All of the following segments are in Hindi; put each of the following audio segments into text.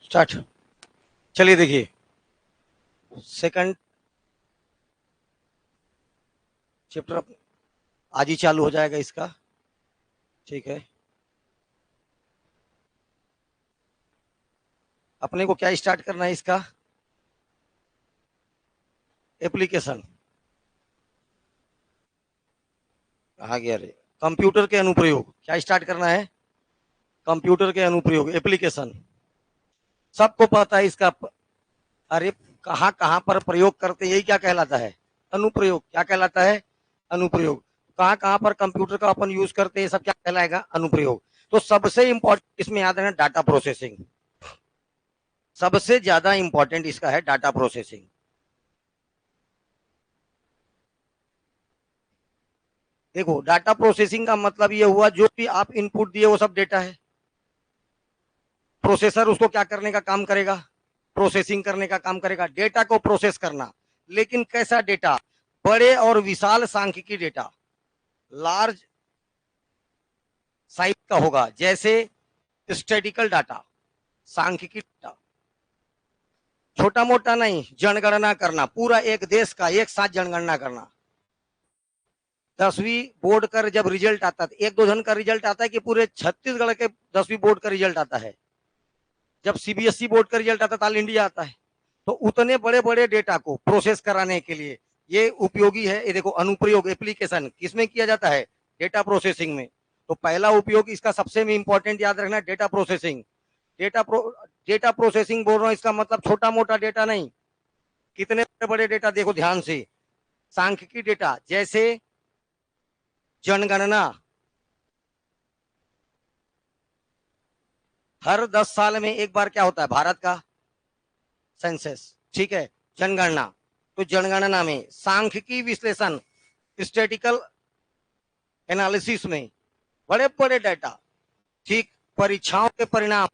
स्टार्ट। चलिए देखिए, सेकंड चैप्टर आज ही चालू हो जाएगा इसका। ठीक है, अपने को क्या स्टार्ट करना है इसका? एप्लीकेशन आ गया रे। कंप्यूटर के अनुप्रयोग क्या स्टार्ट करना है? कंप्यूटर के अनुप्रयोग एप्लीकेशन सबको पता है इसका। अरे कहाँ कहाँ पर प्रयोग करते हैं, यही क्या कहलाता है? अनुप्रयोग। क्या कहलाता है? अनुप्रयोग। कहाँ कहाँ पर कंप्यूटर का अपन यूज करते हैं, सब क्या कहलाएगा? अनुप्रयोग। तो सबसे इंपॉर्टेंट इसमें याद रखना डाटा प्रोसेसिंग। सबसे ज्यादा इंपॉर्टेंट इसका है डाटा प्रोसेसिंग। देखो, डाटा प्रोसेसिंग का मतलब ये हुआ जो भी आप इनपुट दिए वो सब डेटा है। प्रोसेसर उसको क्या करने का काम करेगा? प्रोसेसिंग करने का काम करेगा, डेटा को प्रोसेस करना। लेकिन कैसा डेटा? बड़े और विशाल सांख्यिकी डेटा, लार्ज साइज का होगा, जैसे स्टैटिकल डाटा, सांख्यिकी डाटा। छोटा मोटा नहीं, जनगणना करना, पूरा एक देश का एक साथ जनगणना करना। 10वीं बोर्ड का जब रिजल्ट आता है, एक दो जन का रिजल्ट आता है कि पूरे छत्तीसगढ़ के 10वीं बोर्ड का रिजल्ट आता है। जब सीबीएसई बोर्ड का रिजल्ट आता है, ऑल इंडिया आता है। तो उतने बड़े बड़े डेटा को प्रोसेस कराने के लिए ये उपयोगी है। ये देखो, अनुप्रयोग एप्लीकेशन किसमें किया जाता है? डेटा प्रोसेसिंग में। तो पहला उपयोग इसका सबसे इंपॉर्टेंट याद रखना, डेटा प्रोसेसिंग। डेटा प्रोसेसिंग बोल रहा हूं, इसका मतलब छोटा मोटा डेटा नहीं, कितने बड़े बड़े डेटा। देखो ध्यान से, सांख्यिकी डेटा जैसे जनगणना, हर 10 साल में एक बार क्या होता है? भारत का सेंसस। ठीक है, जनगणना। तो जनगणना में सांख्यिकी विश्लेषण, स्टैटिकल एनालिसिस में बड़े बड़े डाटा, ठीक, परीक्षाओं के परिणाम,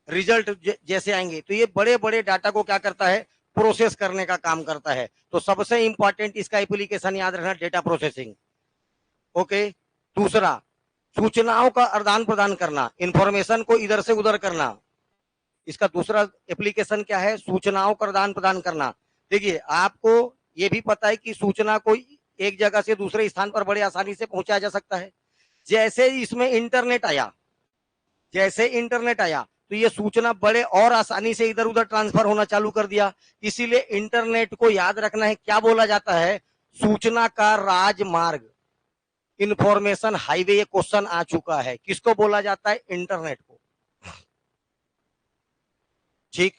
रिजल्ट जैसे आएंगे, तो ये बड़े बड़े डाटा को क्या करता है? प्रोसेस करने का काम करता है। तो सबसे इंपॉर्टेंट इसका एप्लीकेशन याद रखना, डेटा प्रोसेसिंग। ओके। दूसरा, सूचनाओं का आदान प्रदान करना, इंफॉर्मेशन को इधर से उधर करना। इसका दूसरा एप्लीकेशन क्या है? सूचनाओं का आदान प्रदान करना। देखिए, आपको ये भी पता है कि सूचना को एक जगह से दूसरे स्थान पर बड़े आसानी से पहुंचाया जा सकता है। जैसे इसमें इंटरनेट आया, जैसे इंटरनेट आया तो ये सूचना बड़े और आसानी से इधर उधर ट्रांसफर होना चालू कर दिया। इसीलिए इंटरनेट को याद रखना है, क्या बोला जाता है? सूचना का राजमार्ग, इंफॉर्मेशन हाईवे। ये क्वेश्चन आ चुका है, किसको बोला जाता है? इंटरनेट को। ठीक।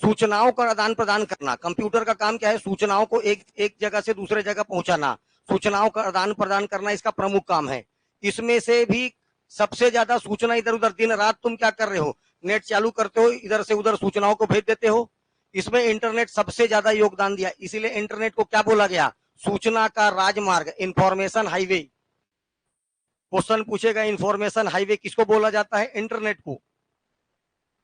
सूचनाओं का आदान प्रदान करना, कंप्यूटर का काम क्या है? सूचनाओं को एक एक जगह से दूसरे जगह पहुंचाना, सूचनाओं का आदान प्रदान करना इसका प्रमुख काम है। इसमें से भी सबसे ज्यादा सूचना इधर उधर, दिन रात तुम क्या कर रहे हो? नेट चालू करते हो, इधर से उधर सूचनाओं को भेज देते हो। इसमें इंटरनेट सबसे ज्यादा योगदान दिया, इसीलिए इंटरनेट को क्या बोला गया? सूचना का राजमार्ग, इंफॉर्मेशन हाईवे। क्वेश्चन पूछेगा, इंफॉर्मेशन हाईवे किसको बोला जाता है? इंटरनेट को।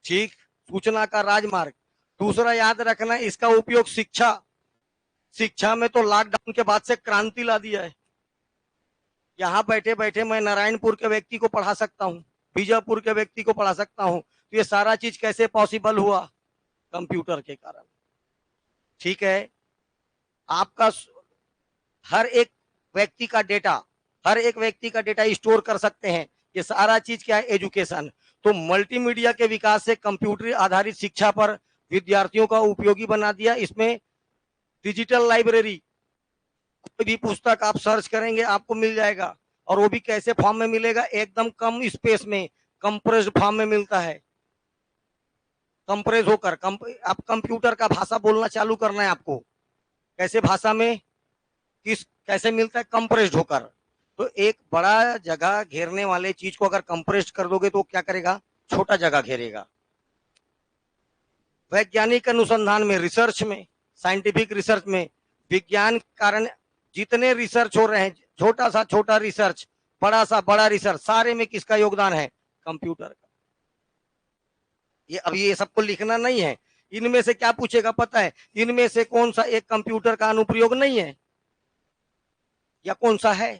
ठीक, सूचना का राजमार्ग। दूसरा याद रखना, इसका उपयोग शिक्षा, शिक्षा में तो लॉकडाउन के बाद से क्रांति ला दिया है। यहाँ बैठे बैठे मैं नारायणपुर के व्यक्ति को पढ़ा सकता हूँ, बीजापुर के व्यक्ति को पढ़ा सकता हूँ। तो ये सारा चीज कैसे पॉसिबल हुआ? कंप्यूटर के कारण। ठीक है, आपका हर एक व्यक्ति का डेटा, हर एक व्यक्ति का डेटा स्टोर कर सकते हैं। ये सारा चीज क्या है? एजुकेशन। तो मल्टीमीडिया के विकास से कंप्यूटर आधारित शिक्षा पर विद्यार्थियों का उपयोगी बना दिया। इसमें डिजिटल लाइब्रेरी, कोई भी पुस्तक आप सर्च करेंगे आपको मिल जाएगा। और वो भी कैसे फॉर्म में मिलेगा? एकदम कम स्पेस में, कंप्रेस्ड फॉर्म में मिलता है। कंप्रेस होकर आप कंप्यूटर का भाषा बोलना चालू करना है आपको। कैसे भाषा में? किस कैसे मिलता है? कंप्रेस्ड होकर। तो एक बड़ा जगह घेरने वाले चीज को अगर कंप्रेस्ड कर दोगे तो क्या करेगा? छोटा जगह घेरेगा। वैज्ञानिक अनुसंधान में, रिसर्च में, साइंटिफिक रिसर्च में, विज्ञान के कारण जितने रिसर्च हो रहे हैं, छोटा सा छोटा रिसर्च, बड़ा सा बड़ा रिसर्च, सारे में किसका योगदान है? कंप्यूटर का। ये अभी ये सबको लिखना नहीं है। इनमें से क्या पूछेगा पता है? इनमें से कौन सा एक कंप्यूटर का अनुप्रयोग नहीं है? या कौन सा है?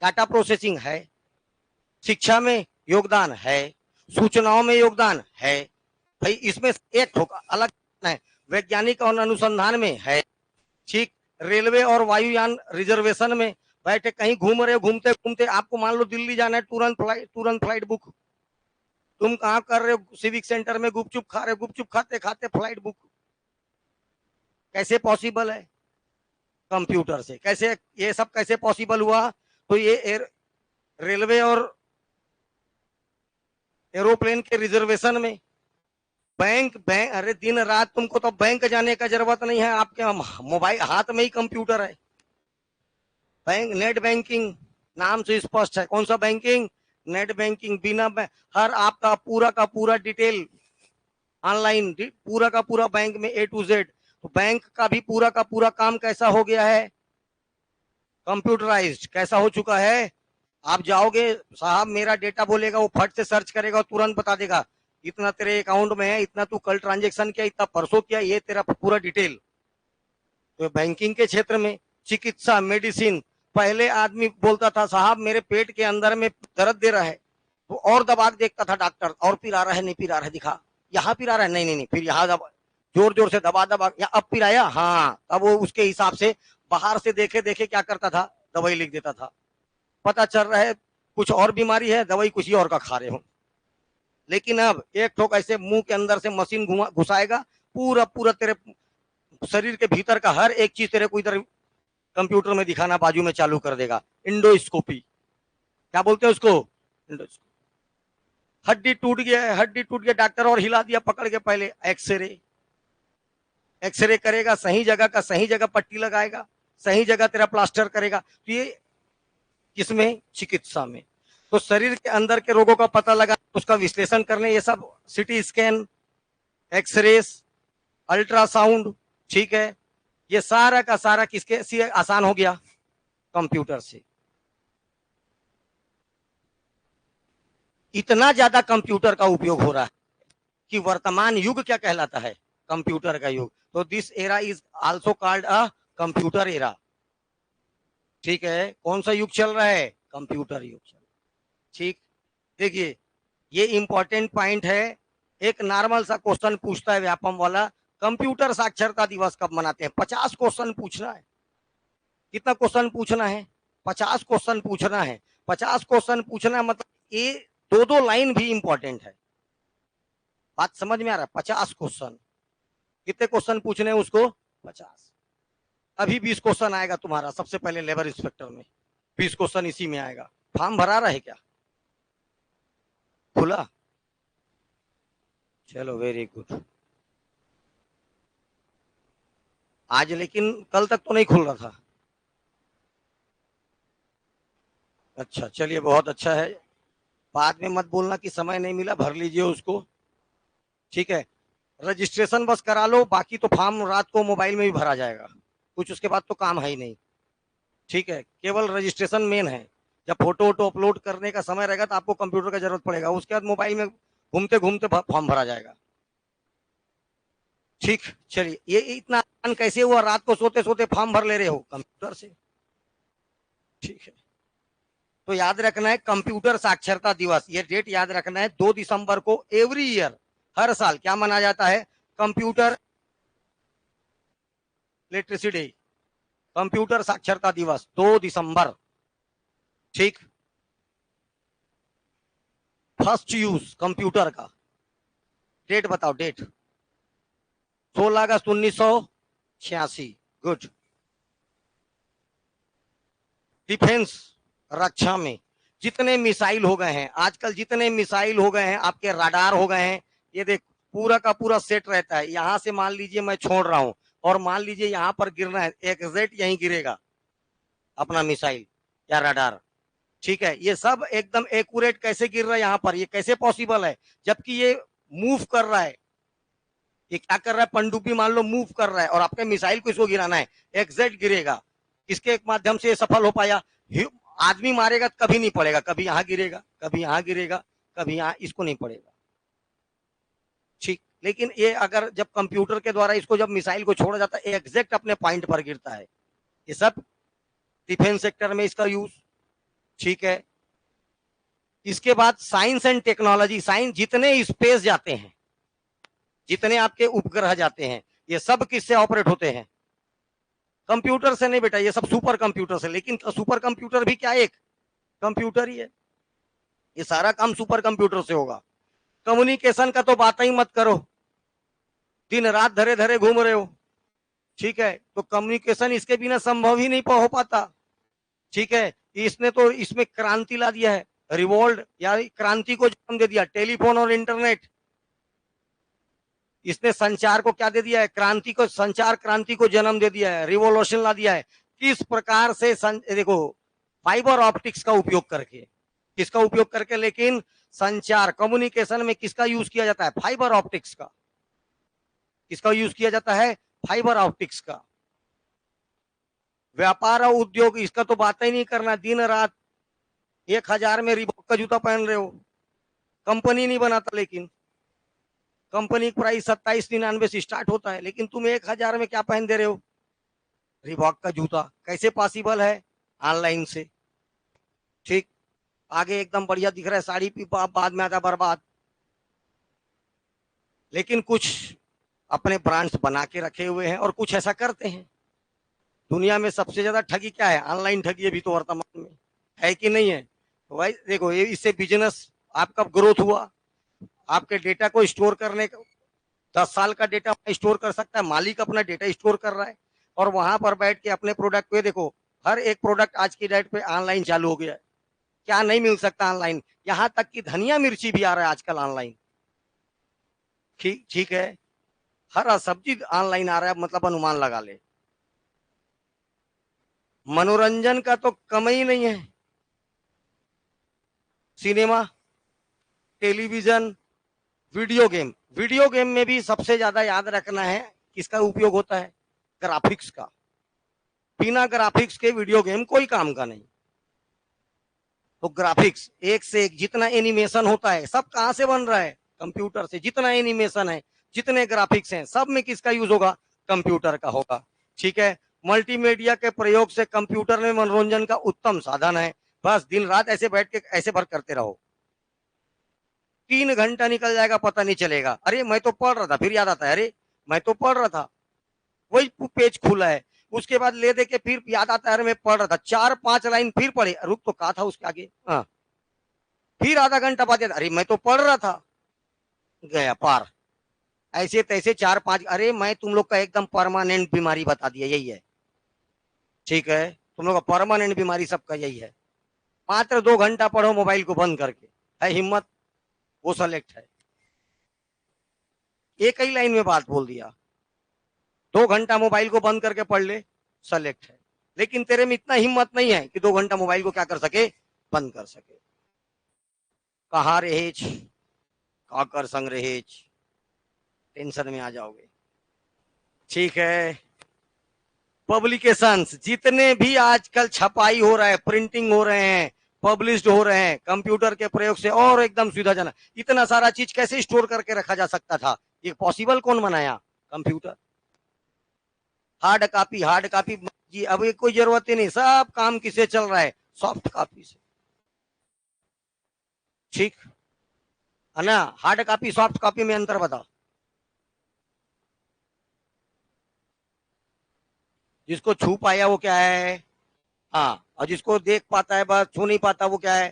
डाटा प्रोसेसिंग है, शिक्षा में योगदान है, सूचनाओं में योगदान है, भाई इसमें एक ठोका अलग है, वैज्ञानिक और अनुसंधान में है, ठीक। रेलवे और वायुयान रिजर्वेशन में, बैठे कहीं घूम रहे हो, घूमते घूमते आपको मान लो दिल्ली जाना है, तुरंत फ्लाइट बुक। तुम कहाँ कर रहे हो, सिविक सेंटर में गुपचुप खा रहे हो, गुपचुप खाते खाते फ्लाइट बुक। कैसे पॉसिबल है? कंप्यूटर से। कैसे ये सब कैसे पॉसिबल हुआ? तो ये रेलवे और एरोप्लेन के रिजर्वेशन में, बैंक अरे दिन रात तुमको तो बैंक जाने का जरूरत नहीं है, आपके मोबाइल हाथ में ही कंप्यूटर है। बैंक नेट बैंकिंग नाम से स्पष्ट है, कौन सा बैंकिंग? Net banking. बिना हर आपका पूरा का पूरा डिटेल ऑनलाइन, पूरा का पूरा बैंक में A to Z। तो बैंक का भी पूरा का पूरा काम कैसा हो गया है? कंप्यूटराइज्ड। कैसा हो चुका है? आप जाओगे, साहब मेरा डेटा बोलेगा, वो फट से सर्च करेगा और तुरंत बता देगा इतना तेरे अकाउंट में है, इतना तू कल ट्रांजेक्शन किया, इतना परसों किया, ये तेरा पूरा डिटेल। तो बैंकिंग के क्षेत्र में, चिकित्सा, मेडिसिन, पहले आदमी बोलता था साहब मेरे पेट के अंदर में दर्द दे रहा है, तो और दबा के देखता था डॉक्टर, और पिला रहा है, नहीं पिला रहा है, दिखा, यहाँ पिला रहा है, नहीं नहीं नहीं, फिर यहाँ दबा, जोर जोर से दबा दबा, या अब पिलाया, हाँ, तब वो उसके हिसाब से बाहर से देखे देखे क्या करता था, दवाई लिख देता था। पता चल रहा है कुछ और बीमारी है, दवाई कुछ ही और का खा रहे हो। लेकिन अब एक ठोक ऐसे मुंह के अंदर से मशीन घुसाएगा, पूरा पूरा तेरे शरीर के भीतर का हर एक चीज तेरे को इधर कंप्यूटर में दिखाना बाजू में चालू कर देगा। इंडोस्कोपी, क्या बोलते हैं उसको? इंडोस्कोपी। हड्डी टूट गया है, हड्डी टूट गया, डॉक्टर और हिला दिया पकड़ के, पहले एक्सरे, एक्सरे करेगा, सही जगह का सही जगह पट्टी लगाएगा, सही जगह तेरा प्लास्टर करेगा। तो ये किसमें? चिकित्सा में। तो शरीर के अंदर के रोगों का पता लगा, उसका विश्लेषण करने, ये सब सिटी स्कैन, एक्सरे, अल्ट्रासाउंड, ठीक है, ये सारा का सारा किसके से आसान हो गया? कंप्यूटर से। इतना ज्यादा कंप्यूटर का उपयोग हो रहा है कि वर्तमान युग क्या कहलाता है? कंप्यूटर का युग। तो this era is also called a computer era, ठीक है। कौन सा युग चल रहा है? कंप्यूटर युग चल रहा है, ठीक। देखिए ये इंपॉर्टेंट पॉइंट है, एक नॉर्मल सा क्वेश्चन पूछता है व्यापम वाला, कंप्यूटर साक्षरता दिवस कब मनाते हैं? 50 क्वेश्चन पूछना है। कितना क्वेश्चन पूछना है? 50 क्वेश्चन पूछना है। 50 क्वेश्चन पूछना मतलब ये दो दो लाइन भी इंपॉर्टेंट है। बात समझ में आ रहा है? 50 क्वेश्चन, कितने क्वेश्चन पूछने हैं उसको? 50। अभी 20 क्वेश्चन आएगा तुम्हारा सबसे पहले लेबर इंस्पेक्टर में, 20 क्वेश्चन इसी में आएगा। फॉर्म भरा रहा है क्या? खुला? चलो वेरी गुड। आज लेकिन कल तक तो नहीं खुल रहा था। अच्छा चलिए बहुत अच्छा है, बाद में मत बोलना कि समय नहीं मिला, भर लीजिए उसको, ठीक है। रजिस्ट्रेशन बस करा लो, बाकी तो फॉर्म रात को मोबाइल में भी भरा जाएगा, कुछ उसके बाद तो काम है ही नहीं, ठीक है। केवल रजिस्ट्रेशन मेन है। जब फोटो वोटो अपलोड करने का समय रहेगा तो आपको कंप्यूटर का जरूरत पड़ेगा, उसके बाद मोबाइल में घूमते घूमते फॉर्म भरा जाएगा, ठीक। चलिए ये इतना कैसे हुआ? रात को सोते सोते फॉर्म भर ले रहे हो कंप्यूटर से, ठीक है। तो याद रखना है कंप्यूटर साक्षरता दिवस, ये डेट याद रखना है, 2 दिसंबर को एवरी ईयर, हर साल क्या मनाया जाता है? कंप्यूटर लिटरेसी डे, कंप्यूटर साक्षरता दिवस 2 दिसंबर, ठीक। फर्स्ट यूज कंप्यूटर का डेट बताओ, डेट 16 अगस्त 1986, गुड। डिफेंस, रक्षा में जितने मिसाइल हो गए हैं आजकल, जितने मिसाइल हो गए हैं, आपके रडार हो गए हैं, ये देख पूरा का पूरा सेट रहता है। यहां से मान लीजिए मैं छोड़ रहा हूं और मान लीजिए यहां पर गिरना है, एग्जैक्ट यहीं गिरेगा अपना मिसाइल या रडार, ठीक है। ये सब एकदम एक्यूरेट कैसे गिर रहा है यहाँ पर, ये कैसे पॉसिबल है? जबकि ये मूव कर रहा है, ये क्या कर रहा है? पनडुब्बी मान लो मूव कर रहा है और आपके मिसाइल को इसको गिराना है, एग्जैक्ट गिरेगा। इसके माध्यम से सफल हो पाया। आदमी मारेगा तो कभी नहीं पड़ेगा, कभी यहाँ गिरेगा, कभी यहाँ गिरेगा, कभी यहाँ, इसको नहीं पड़ेगा, ठीक। लेकिन ये अगर जब कंप्यूटर के द्वारा इसको जब मिसाइल को छोड़ा जाता है, एग्जैक्ट अपने पॉइंट पर गिरता है। ये सब डिफेंस सेक्टर में इसका यूज, ठीक है। इसके बाद साइंस एंड टेक्नोलॉजी, साइंस जितने स्पेस जाते हैं, जितने आपके उपग्रह जाते हैं ये सब किससे ऑपरेट होते हैं? कंप्यूटर से नहीं बेटा, ये सब सुपर कंप्यूटर से। लेकिन सुपर कंप्यूटर भी क्या एक कंप्यूटर ही है, ये सारा काम सुपर कंप्यूटर से होगा। कम्युनिकेशन का तो बात ही मत करो, दिन रात धरे धरे घूम रहे हो, ठीक है, तो कम्युनिकेशन इसके बिना संभव ही नहीं हो पाता, ठीक है। इसने तो इसमें क्रांति ला दिया है, रिवॉल्ट या क्रांति को जन्म दे दिया, टेलीफोन और इंटरनेट। इसने संचार को क्या दे दिया है? क्रांति को, संचार क्रांति को जन्म दे दिया है, रिवोल्यूशन ला दिया है। किस प्रकार से देखो, फाइबर ऑप्टिक्स का उपयोग करके, किसका उपयोग करके? लेकिन संचार कम्युनिकेशन में किसका यूज किया जाता है? फाइबर ऑप्टिक्स का। किसका यूज किया जाता है? फाइबर ऑप्टिक्स का। व्यापार और उद्योग, इसका तो बात ही नहीं करना, दिन रात 1000 में रिबॉक का जूता पहन रहे हो, कंपनी नहीं बनाता, लेकिन कंपनी की प्राइस 2799 से स्टार्ट होता है, लेकिन तुम 1000 में क्या पहन दे रहे हो? रिबॉक का जूता। कैसे पॉसिबल है? ऑनलाइन से, ठीक। आगे एकदम बढ़िया दिख रहा है, साड़ी भी बाद में आता बर्बाद। लेकिन कुछ अपने ब्रांड्स बना के रखे हुए हैं और कुछ ऐसा करते हैं। दुनिया में सबसे ज्यादा ठगी क्या है? ऑनलाइन ठगी अभी तो वर्तमान में है कि नहीं है? तो भाई देखो, ये इससे बिजनेस आपका ग्रोथ हुआ, आपके डेटा को स्टोर करने का, 10 साल का डेटा स्टोर कर सकता है, मालिक अपना डेटा स्टोर कर रहा है और वहां पर बैठ के अपने प्रोडक्ट पे, देखो हर एक प्रोडक्ट आज की डेट पे ऑनलाइन चालू हो गया है। क्या नहीं मिल सकता ऑनलाइन? यहां तक कि धनिया मिर्ची भी आ रहा है आजकल ऑनलाइन, ठीक है, हर सब्जी ऑनलाइन आ रहा है, मतलब अनुमान लगा ले। मनोरंजन का तो कम ही नहीं है, cinema, television, video game. Video game में भी सबसे ज्यादा याद रखना है किसका उपयोग होता है? ग्राफिक्स का। बिना ग्राफिक्स के वीडियो गेम कोई काम का नहीं। तो ग्राफिक्स एक से एक, जितना एनिमेशन होता है सब कहां से बन रहा है? कंप्यूटर से। जितना एनिमेशन है, जितने ग्राफिक्स हैं, सब में किसका यूज होगा? कंप्यूटर का होगा, ठीक है। मल्टीमीडिया के प्रयोग से कंप्यूटर में मनोरंजन का उत्तम साधन है। बस दिन रात ऐसे बैठ के ऐसे भर करते रहो, 3 घंटा निकल जाएगा पता नहीं चलेगा। अरे मैं तो पढ़ रहा था, फिर याद आता है अरे मैं तो पढ़ रहा था, वही पेज खुला है, उसके बाद ले दे के फिर याद आता है अरे मैं पढ़ रहा था, 4-5 लाइन फिर पढ़े, रुक तो कहा था उसके आगे, हाँ, फिर आधा घंटा बाद अरे मैं तो पढ़ रहा था, गया पार। ऐसे तैसे 4-5, अरे मैं तुम लोग का एकदम परमानेंट बीमारी बता दिया, यही है, ठीक है, तुम लोग का परमानेंट बीमारी सबका यही है। मात्र 2 घंटा पढ़ो मोबाइल को बंद करके, है हिम्मत? वो सेलेक्ट है, एक ही लाइन में बात बोल दिया, 2 घंटा मोबाइल को बंद करके पढ़ ले, सेलेक्ट है। लेकिन तेरे में इतना हिम्मत नहीं है कि 2 घंटा मोबाइल को क्या कर सके? बंद कर सके। कहाँ रहेज, का कर संग रहेज, टेंशन में आ जाओगे, ठीक है। पब्लिकेशंस, जितने भी आजकल छपाई हो रहा है, प्रिंटिंग हो रहे हैं, पब्लिश्ड हो रहे हैं, कंप्यूटर के प्रयोग से और एकदम सुविधाजनक। इतना सारा चीज कैसे स्टोर करके रखा जा सकता था? ये पॉसिबल कौन बनाया? कंप्यूटर। हार्ड कॉपी जी अब ये कोई जरूरत ही नहीं, सब काम किसे चल रहा है? सॉफ्ट कॉपी से, ठीक है ना। हार्ड कॉपी सॉफ्ट कॉपी में अंतर बताओ। जिसको छू पाया वो क्या है? हाँ, और जिसको देख पाता है बस, छू नहीं पाता वो क्या है?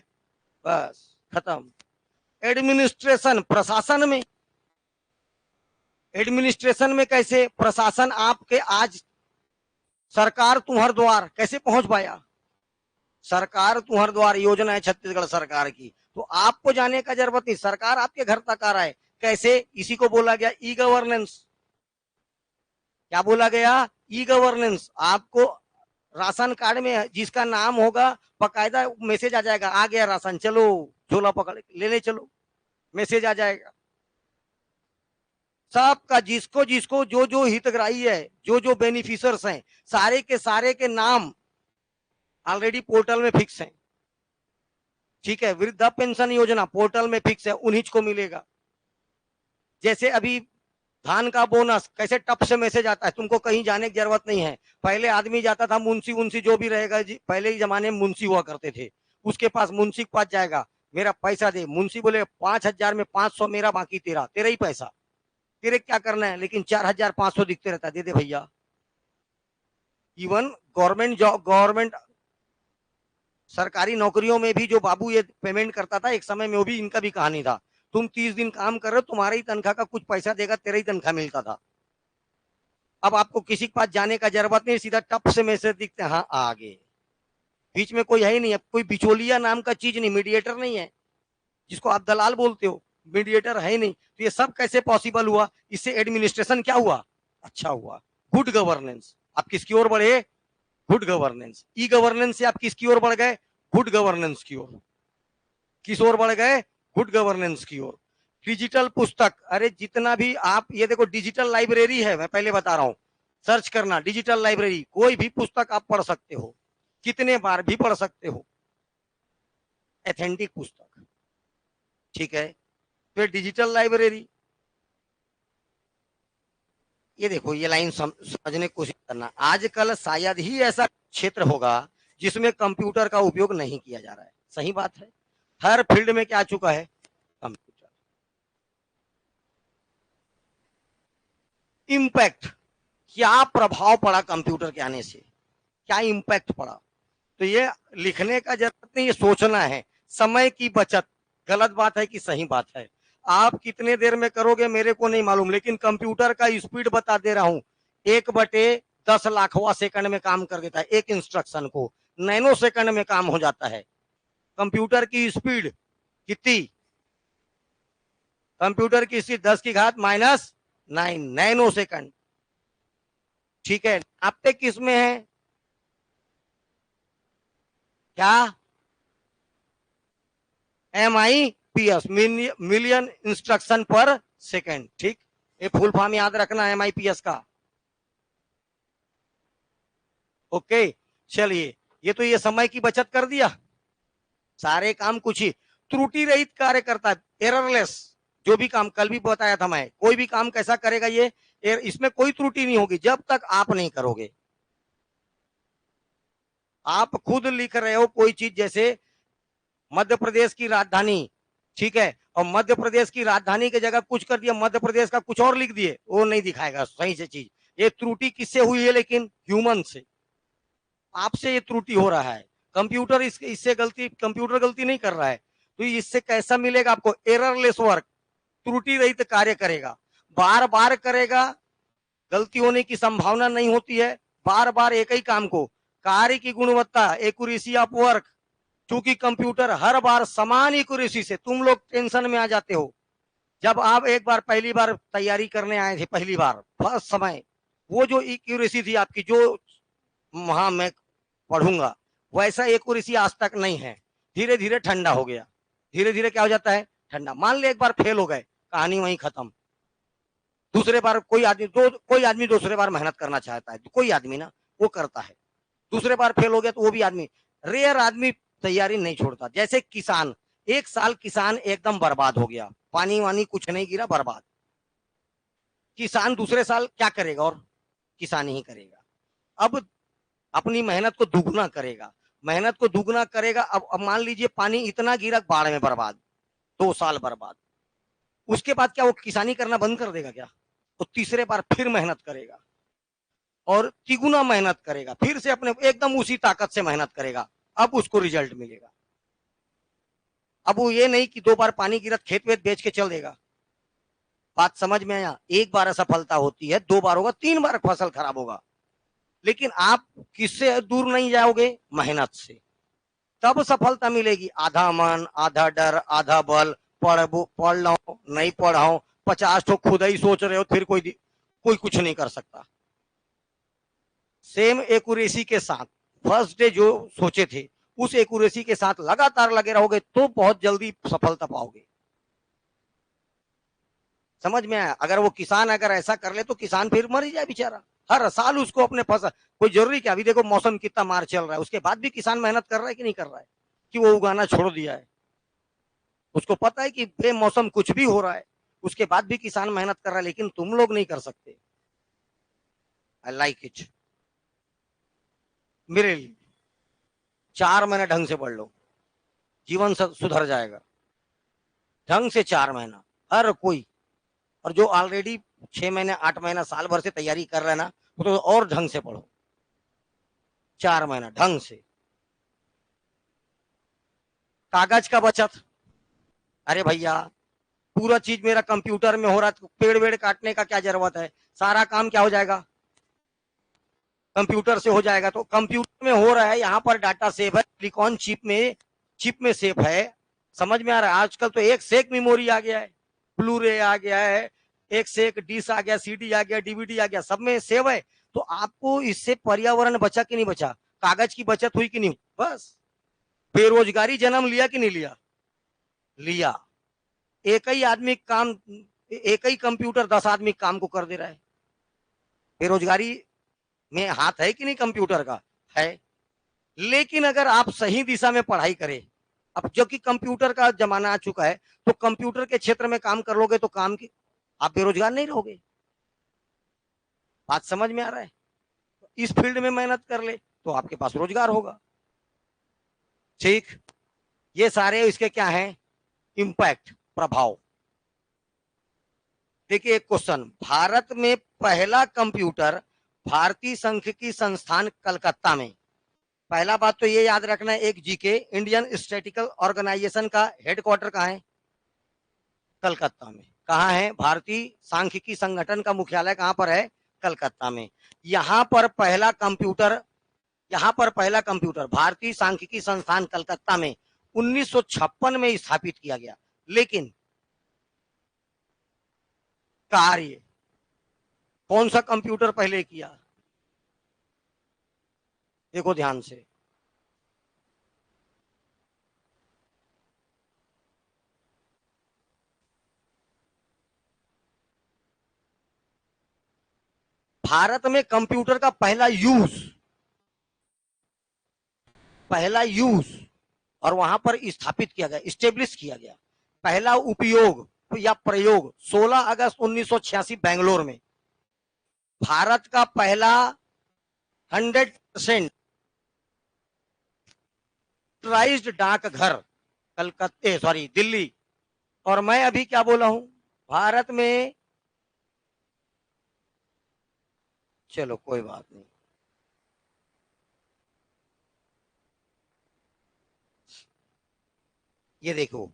बस खत्म। एडमिनिस्ट्रेशन, प्रशासन में, एडमिनिस्ट्रेशन में कैसे? प्रशासन आपके आज, सरकार तुम्हार द्वार कैसे पहुंच पाया? सरकार तुम्हार द्वार योजना है छत्तीसगढ़ सरकार की, तो आपको जाने का जरूरत नहीं, सरकार आपके घर तक आ रहा है। कैसे? इसी को बोला गया ई गवर्नेंस। क्या बोला गया? E governance. आपको राशन कार्ड में जिसका नाम होगा, बकायदा मैसेज आ जाएगा, आ गया राशन, चलो झोला पकड़ लेने चलो, मैसेज आ जाएगा सबका, जिसको जिसको जो जो हितग्राही है, जो जो बेनिफिशियर्स हैं, सारे के नाम ऑलरेडी पोर्टल में फिक्स हैं, ठीक है। वृद्धा पेंशन योजना पोर्टल में फिक्स है, उन्हीं को मिलेगा। जैसे अभी धान का बोनस, कैसे टप से मैसेज आता है, तुमको कहीं जाने की जरूरत नहीं है। पहले आदमी जाता था, मुंशी उनसी जो भी रहेगा जी, पहले ही जमाने में मुंशी हुआ करते थे, उसके पास, मुंशी के पास जाएगा, मेरा पैसा दे, मुंशी बोले 5000 में 500 मेरा, बाकी तेरा, तेरा ही पैसा, तेरे क्या करना है, लेकिन 4,500 दिखते रहता है, दे दे भैया। इवन गवर्नमेंट जॉब, गवर्नमेंट सरकारी नौकरियों में भी जो बाबू ये पेमेंट करता था, एक समय में वो भी इनका भी कहानी था। तुम 30 दिन काम कर रहे हो, तुम्हारे ही तनख्वाह का कुछ पैसा देगा, तेरा ही तनख्वाह मिलता था। अब आपको किसी के पास जाने का जरूरत नहीं, सीधा टप से मैसेज दिखते हैं, हाँ आगे। बीच में कोई है ही नहीं, अब कोई बिचौलिया नाम का चीज नहीं, मीडिएटर नहीं है, जिसको आप दलाल बोलते हो, मीडिएटर है ही नहीं। तो ये सब कैसे पॉसिबल हुआ? इससे एडमिनिस्ट्रेशन क्या हुआ? अच्छा हुआ, गुड गवर्नेंस। आप किसकी ओर बढ़े? Good governance. ई गवर्नेंस से आप किसकी ओर बढ़ गए? गुड गवर्नेंस की ओर। किस ओर बढ़ गए? गुड गवर्नेंस की ओर। डिजिटल पुस्तक, अरे जितना भी आप ये देखो, डिजिटल लाइब्रेरी है, मैं पहले बता रहा हूं, सर्च करना डिजिटल लाइब्रेरी, कोई भी पुस्तक आप पढ़ सकते हो, कितने बार भी पढ़ सकते हो, एथेंटिक पुस्तक, ठीक है। फिर डिजिटल लाइब्रेरी, ये देखो, ये लाइन समझने की कोशिश करना। आजकल शायद ही ऐसा क्षेत्र होगा जिसमें कंप्यूटर का उपयोग नहीं किया जा रहा है। सही बात है, हर फील्ड में क्या आ चुका है? कंप्यूटर। इम्पैक्ट, क्या प्रभाव पड़ा कंप्यूटर के आने से, क्या इम्पैक्ट पड़ा? तो ये लिखने का जरूरत नहीं, ये सोचना है। समय की बचत, गलत बात है कि सही बात है, आप कितने देर में करोगे मेरे को नहीं मालूम, लेकिन कंप्यूटर का स्पीड बता दे रहा हूं, 1/10 लाखवां सेकंड में काम कर देता है। एक इंस्ट्रक्शन को नैनो सेकंड में काम हो जाता है। कंप्यूटर की स्पीड कितनी? कंप्यूटर की स्पीड 10⁻⁹ नैनो सेकंड, ठीक है। आपके किस में है? क्या? MIPS, मिलियन इंस्ट्रक्शन पर सेकंड, ठीक। ये फुल फॉर्म याद रखना MIPS का। ओके, चलिए, ये तो ये समय की बचत कर दिया, सारे काम कुछ ही त्रुटि रहित कार्य करता है, एररलेस। जो भी काम कल भी बताया था मैं, कोई भी काम कैसा करेगा ये, इसमें कोई त्रुटि नहीं होगी जब तक आप नहीं करोगे। आप खुद लिख रहे हो कोई चीज, जैसे मध्य प्रदेश की राजधानी, ठीक है, और मध्य प्रदेश की राजधानी की जगह कुछ कर दिया, मध्य प्रदेश का कुछ और लिख दिए, वो नहीं दिखाएगा सही से चीज। ये त्रुटि किससे हुई है? लेकिन ह्यूमन से, आपसे ये त्रुटि हो रहा है। कंप्यूटर इससे गलती, कंप्यूटर गलती नहीं कर रहा है, तो इससे कैसा मिलेगा आपको? एररलेस वर्क, त्रुटि रहित कार्य करेगा, बार बार करेगा, गलती होने की संभावना नहीं होती है, बार बार एक ही काम को। कार्य की गुणवत्ता, एक्यूरेसी ऑफ वर्क, क्योंकि कंप्यूटर हर बार समान एक्यूरेसी से, तुम लोग टेंशन में आ जाते हो जब आप एक बार पहली बार तैयारी करने आए थे, पहली बार फर्स्ट समय, वो जो एक्यूरेसी थी आपकी, जो वहां मैं पढ़ूंगा, वैसा एक्यूरेसी आज तक नहीं है। धीरे धीरे ठंडा हो गया, धीरे धीरे क्या हो जाता है? ठंडा। मान ले एक बार फेल हो गए, कहानी वहीं खत्म। दूसरे बार कोई आदमी दूसरे बार मेहनत करना चाहता है, कोई आदमी ना, वो करता है। दूसरे बार फेल हो गया तो वो भी आदमी, रेयर आदमी तैयारी नहीं छोड़ता। जैसे किसान, एक साल किसान एकदम बर्बाद हो गया, पानी वानी कुछ नहीं गिरा, बर्बाद। किसान दूसरे साल क्या करेगा? और किसानी ही करेगा। अब अपनी मेहनत को दुगना करेगा, मेहनत को दुगना करेगा। अब मान लीजिए पानी इतना गिरा, बाढ़ में बर्बाद, 2 साल बर्बाद। उसके बाद क्या वो किसानी करना बंद कर देगा क्या? वो तीसरे बार फिर मेहनत करेगा और तिगुना मेहनत करेगा, फिर से अपने एकदम उसी ताकत से मेहनत करेगा, अब उसको रिजल्ट मिलेगा। अब वो ये नहीं कि 2 बार पानी गिरा खेत वेत बेच के चल देगा। बात समझ में आया? एक बार असफलता होती है, 2 बार होगा, 3 बार फसल खराब होगा, लेकिन आप किससे दूर नहीं जाओगे? मेहनत से। तब सफलता मिलेगी। आधा मन, आधा डर, आधा बल, पढ़ लो नहीं पढ़ाओ, 50 तो खुद ही सोच रहे हो, फिर कोई कुछ नहीं कर सकता। सेम एक्यूरेसी के साथ फर्स्ट डे जो सोचे थे, उस एक्यूरेसी के साथ लगातार लगे रहोगे तो बहुत जल्दी सफलता पाओगे। समझ में आया? अगर वो किसान अगर ऐसा कर ले तो किसान फिर मर ही जाए बेचारा, हर साल उसको अपने फसल, कोई जरूरी क्या, अभी देखो मौसम कितना मार चल रहा है, उसके बाद भी किसान मेहनत कर रहा है कि नहीं कर रहा है? कि वो उगाना छोड़ दिया है? उसको पता है कि बेमौसम कुछ भी हो रहा है, उसके बाद भी किसान मेहनत कर रहा है, लेकिन तुम लोग नहीं कर सकते। I like it. मेरे लिए 4 महीने ढंग से पढ़ लो, जीवन सुधर जाएगा। ढंग से 4 महीना, हर कोई। और जो ऑलरेडी 6 महीने 8 महीना साल भर से तैयारी कर रहे हैं ना, तो और ढंग से पढ़ो, 4 महीना ढंग से। कागज का बचत, अरे भैया पूरा चीज मेरा कंप्यूटर में हो रहा है, पेड़ वेड़ काटने का क्या जरूरत है, सारा काम क्या हो जाएगा, कंप्यूटर से हो जाएगा। तो कंप्यूटर में हो रहा है, यहाँ पर डाटा सेव है, सिलिकॉन चिप में सेव है। समझ में आ रहा है? आजकल तो एक से एक मेमोरी आ गया है, ब्लूरे आ गया है, एक से एक डिस्क आ गया, सीडी आ गया, डीवीडी आ गया, सब में सेव है। तो आपको इससे पर्यावरण बचा कि नहीं बचा, कागज की बचत हुई कि नहीं, बस। बेरोजगारी जन्म लिया कि नहीं लिया, लिया। एक ही आदमी काम, एक ही कंप्यूटर 10 आदमी काम को कर दे रहा है। बेरोजगारी में हाथ है कि नहीं कंप्यूटर का, है। लेकिन अगर आप सही दिशा में पढ़ाई करें, अब जो कि कंप्यूटर का जमाना आ चुका है, तो कंप्यूटर के क्षेत्र में काम कर लोगे तो काम की आप बेरोजगार नहीं रहोगे। बात समझ में आ रहा है? इस फील्ड में मेहनत कर ले तो आपके पास रोजगार होगा। ठीक, ये सारे इसके क्या हैं, इंपैक्ट, प्रभाव। देखिए एक क्वेश्चन, भारत में पहला कंप्यूटर भारतीय सांख्यिकी संस्थान कलकत्ता में। पहला बात तो ये याद रखना है, एक जीके, इंडियन स्टैटिस्टिकल ऑर्गेनाइजेशन का हेडक्वार्टर कहाँ है, कलकत्ता में। कहाँ है, भारतीय सांख्यिकी संगठन का मुख्यालय कहाँ पर है, कलकत्ता में। यहाँ पर पहला कंप्यूटर, यहाँ पर पहला कंप्यूटर भारतीय सांख्यिकी संस्थान कलकत्ता में 1956 में स्थापित किया गया। लेकिन कार्य कौन सा कंप्यूटर पहले किया, देखो ध्यान से। भारत में कंप्यूटर का पहला यूज और वहां पर स्थापित किया गया, स्टेब्लिश किया गया, पहला उपयोग या प्रयोग 16 अगस्त 1986 बेंगलोर में। भारत का पहला 100% डाकघर कलकत्ते, सॉरी दिल्ली। और मैं अभी क्या बोला हूं, भारत में, चलो कोई बात नहीं। ये देखो,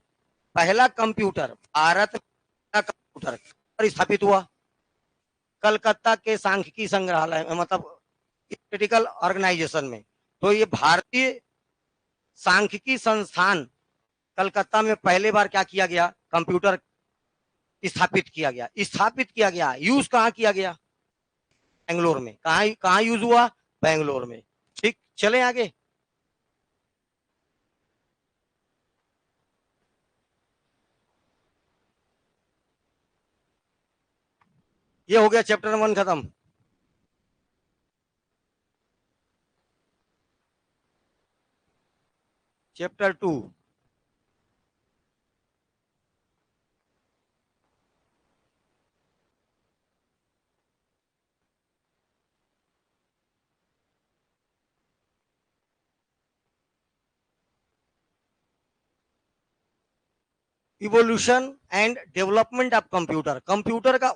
पहला कंप्यूटर भारत का कंप्यूटर स्थापित हुआ कलकत्ता के सांख्यिकी संग्रहालय में, मतलब स्टैटिस्टिकल ऑर्गेनाइजेशन में। तो ये भारतीय सांख्यिकी संस्थान कलकत्ता में पहले बार क्या किया गया, कंप्यूटर स्थापित किया गया। यूज कहां किया गया, बेंगलोर में। कहां कहां यूज हुआ, बेंगलोर में। ठीक, चले आगे। ये हो गया चैप्टर 1 खत्म। Chapter 2, evolution and development of computer. Computer का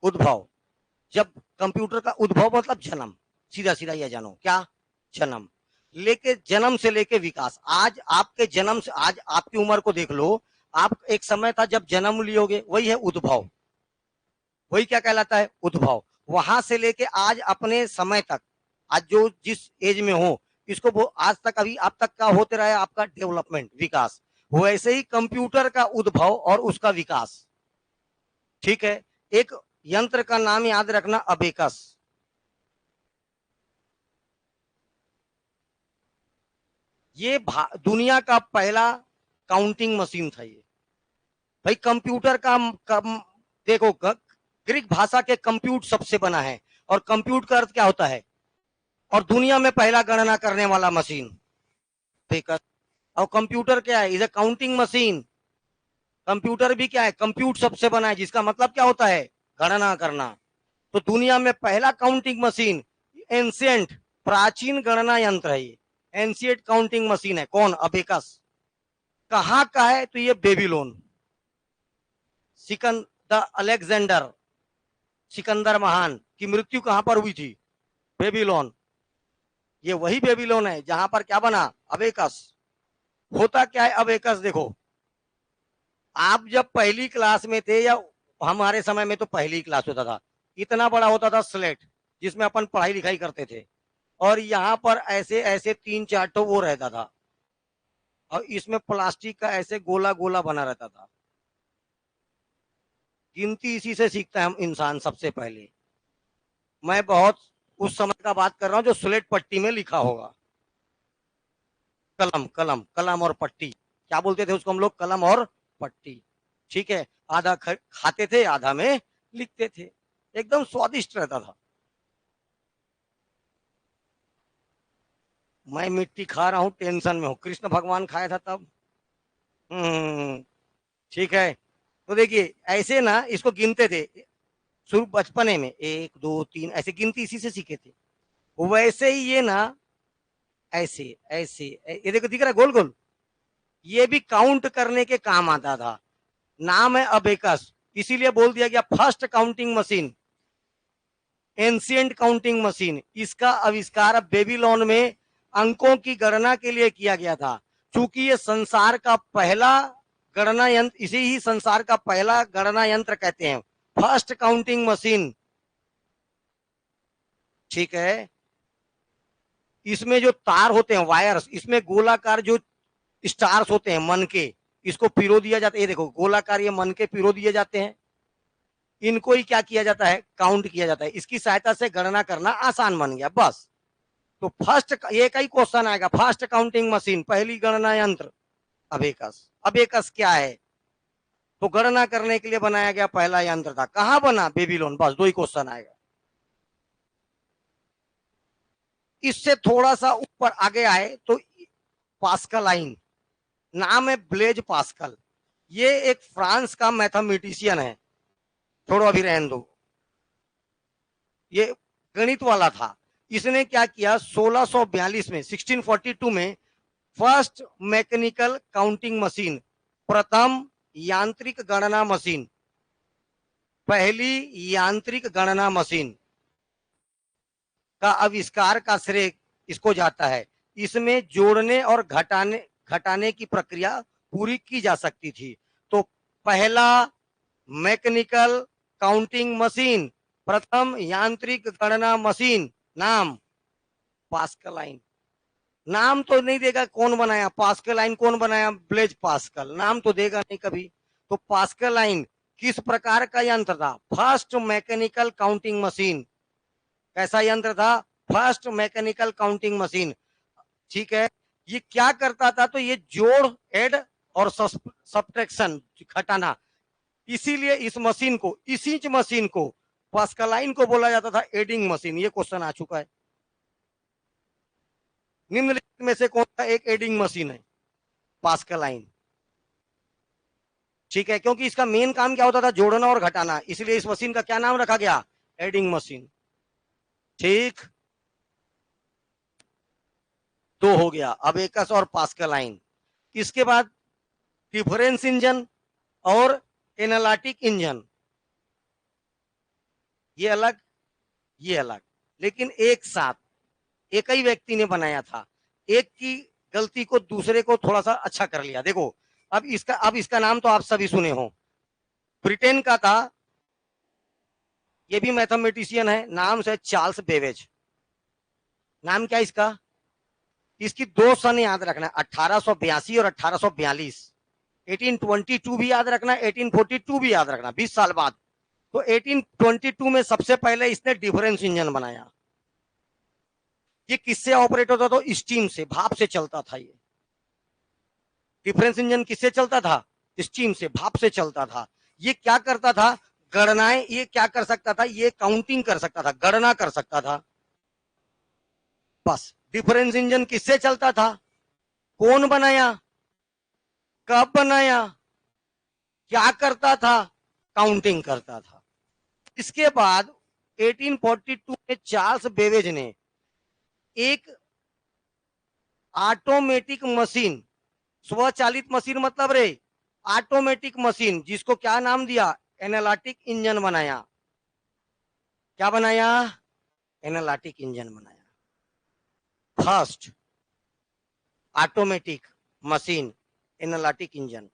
उद्भव, जब कंप्यूटर का उद्भव मतलब जन्म, सीधा सीधा यह जानो क्या, जन्म। जन्म से लेके विकास, आज आपके जन्म से आज आपकी उम्र को देख लो, आप एक समय था जब जन्म लियोगे, वही है उद्भव, वही क्या कहलाता है, उद्भव। वहां से लेके आज अपने समय तक, आज जो जिस एज में हो, इसको वो आज तक अभी आप तक का होते रहे आपका डेवलपमेंट, विकास। वैसे ही कंप्यूटर का उद्भव और उसका विकास। ठीक है, एक यंत्र का नाम याद रखना, अबेकस। ये दुनिया का पहला काउंटिंग मशीन था ये। भाई कंप्यूटर का देखो, ग्रीक भाषा के कंप्यूट सबसे बना है, और कंप्यूट का अर्थ क्या होता है, और दुनिया में पहला गणना करने वाला मशीन, बेकस। और कंप्यूटर क्या है, is a counting machine. Computer भी क्या है, कंप्यूट सबसे बना है, जिसका मतलब क्या होता है, गणना करना। तो दुनिया में पहला काउंटिंग मशीन, एंशिएंट, प्राचीन गणना यंत्र है ये, एंशिएंट काउंटिंग मशीन है। कौन, अबेकस। कहाँ का है, तो ये बेबीलोन, द अलेक्जेंडर, सिकंदर महान की मृत्यु कहां पर हुई थी? बेबीलोन। ये वही बेबीलोन है जहां पर क्या बना? अबेकस। होता क्या है अबेकस? देखो, आप जब पहली क्लास में थे, या हमारे समय में तो पहली क्लास होता था, इतना बड़ा होता था स्लेट जिसमें अपन पढ़ाई लिखाई करते थे, और यहाँ पर ऐसे ऐसे 3-4 ठो वो रहता था, और इसमें प्लास्टिक का ऐसे गोला गोला बना रहता था। गिनती इसी से सीखता है हम इंसान सबसे पहले। मैं बहुत उस समय का बात कर रहा हूँ जो स्लेट पट्टी में लिखा होगा। कलम कलम कलम और पट्टी, क्या बोलते थे उसको हम लोग? कलम और पट्टी। ठीक है, आधा खाते थे, आधा में लिखते थे, एकदम स्वादिष्ट रहता था। मैं मिट्टी खा रहा हूँ, टेंशन में हूँ, कृष्ण भगवान खाया था तब। ठीक है। तो देखिए ऐसे ना इसको गिनते थे शुरू बचपने में, 1 2 3 ऐसे गिनती इसी से सीखे थे। वैसे ही ये ना ऐसे ऐसे ये देखो दिख रहा है गोल गोल, ये भी काउंट करने के काम आता था। नाम है अबेकस, इसीलिए बोल दिया गया first counting machine, ancient counting machine. इसका आविष्कार बेबीलोन में अंकों की गणना के लिए किया गया था। चूंकि ये संसार का पहला गणना यंत्र, इसे ही संसार का पहला गणना यंत्र कहते हैं, फर्स्ट काउंटिंग मशीन। ठीक है, इसमें जो तार होते हैं वायर्स, इसमें गोलाकार जो स्टार्स होते हैं मन के, इसको पिरो दिया जाता है। ये देखो गोलाकार ये मन के पिरो दिए जाते हैं, इनको ही क्या किया जाता है? काउंट किया जाता है। इसकी सहायता से गणना करना आसान बन गया बस। तो फर्स्ट ये का ही क्वेश्चन आएगा, फर्स्ट काउंटिंग मशीन, पहली गणना यंत्र अबेकस। अबेकस क्या है? तो गणना करने के लिए बनाया गया पहला यंत्र था। कहां बना? बेबीलोन। बस 2 ही क्वेश्चन आएगा। इससे थोड़ा सा ऊपर आगे आए तो पास्कलाइन, नाम है ब्लेज पास्कल। ये एक फ्रांस का मैथमेटिशियन है, छोड़ो अभी रहने दो, ये गणित वाला था। इसने क्या किया? 1642 में, 1642 में फर्स्ट मैकेनिकल काउंटिंग मशीन, प्रथम यांत्रिक गणना मशीन, पहली यांत्रिक गणना मशीन का आविष्कार का श्रेय इसको जाता है। इसमें जोड़ने और घटाने की प्रक्रिया पूरी की जा सकती थी। तो पहला मैकेनिकल काउंटिंग मशीन, प्रथम यांत्रिक गणना मशीन, नाम पास्कलाइन। नाम तो नहीं देगा कौन बनाया, पास्कलाइन कौन बनाया? Blaise Pascal. नाम तो देगा नहीं कभी। तो पास्कलाइन किस प्रकार का यंत्र था? First mechanical counting machine. कैसा यंत्र था? First mechanical counting machine. ठीक है, ये क्या करता था? तो ये जोड़, ऐड और सब्ट्रैक्शन, घटाना। इसीलिए इस मशीन को, इसी मशीन को, पास्कलाइन को बोला जाता था एडिंग मशीन। ये क्वेश्चन आ चुका है। निम्नलिखित में से कौन सा एक एडिंग मशीन है? पास्कलाइन। ठीक है, क्योंकि इसका मेन काम क्या होता था? जोड़ना और घटाना, इसलिए इस मशीन का क्या नाम रखा गया? Adding machine. ठीक, 2 हो गया, अबेकस और पास्कलाइन। इसके बाद डिफरेंस इंजन और एनालिटिक इंजन, ये अलग, ये अलग, लेकिन एक साथ एक ही व्यक्ति ने बनाया था। एक की गलती को दूसरे को थोड़ा सा अच्छा कर लिया। देखो अब इसका नाम तो आप सभी सुने हो, ब्रिटेन का था, ये भी मैथमेटिशियन है, नाम से चार्ल्स बेवेज। नाम क्या इसका? इसकी 2 सन याद रखना, 1882 और 1842। 1822 भी याद रखना, 1842 भी याद रखना, 20 साल बाद। तो 1822 में सबसे पहले इसने डिफरेंस इंजन बनाया। ये किससे ऑपरेट होता था? तो स्टीम से, भाप से चलता था। ये डिफरेंस इंजन किससे चलता था? स्टीम से, भाप से चलता था। ये क्या करता था? गणनाएं, ये क्या कर सकता था? ये काउंटिंग कर सकता था, गणना कर सकता था। बस, डिफरेंस इंजन किससे चलता था? कौन बनाया? कब बनाया? क्या करता था? काउंटिंग करता था। इसके बाद 1842 में चार्ल्स बेवेज ने एक ऑटोमेटिक मशीन, स्वचालित मशीन मतलब रे ऑटोमेटिक मशीन, जिसको क्या नाम दिया, एनालिटिक इंजन बनाया। क्या बनाया, एनालिटिक इंजन बनाया। First automatic machine, analytic engine.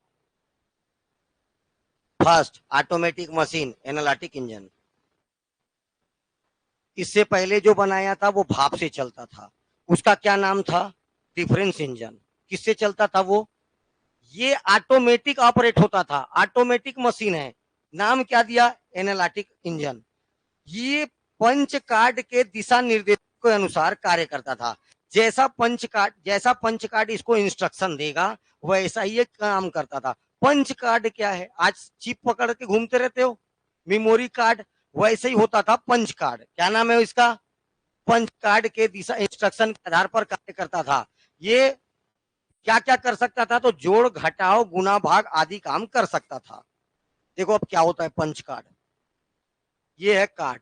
First automatic machine, analytic engine. इससे पहले जो बनाया था वो भाप से चलता था, उसका क्या नाम था, डिफरेंस इंजन। किससे चलता था वो, ये ऑटोमेटिक ऑपरेट होता था, ऑटोमेटिक मशीन है, नाम क्या दिया, एनालिटिक इंजन। ये पंच कार्ड के दिशा निर्देशों के अनुसार कार्य करता था। जैसा पंच कार्ड इसको इंस्ट्रक्शन देगा वैसा ही काम करता था। पंच कार्ड क्या है, आज चिप पकड़ के घूमते रहते हो, मेमोरी कार्ड, वैसे ही होता था पंच कार्ड। क्या नाम है इसका, पंच कार्ड के दिशा इंस्ट्रक्शन के आधार पर कार्य करता था। ये क्या क्या कर सकता था, तो जोड़ घटाओ गुना भाग आदि काम कर सकता था। देखो अब क्या होता है पंच कार्ड, ये है कार्ड,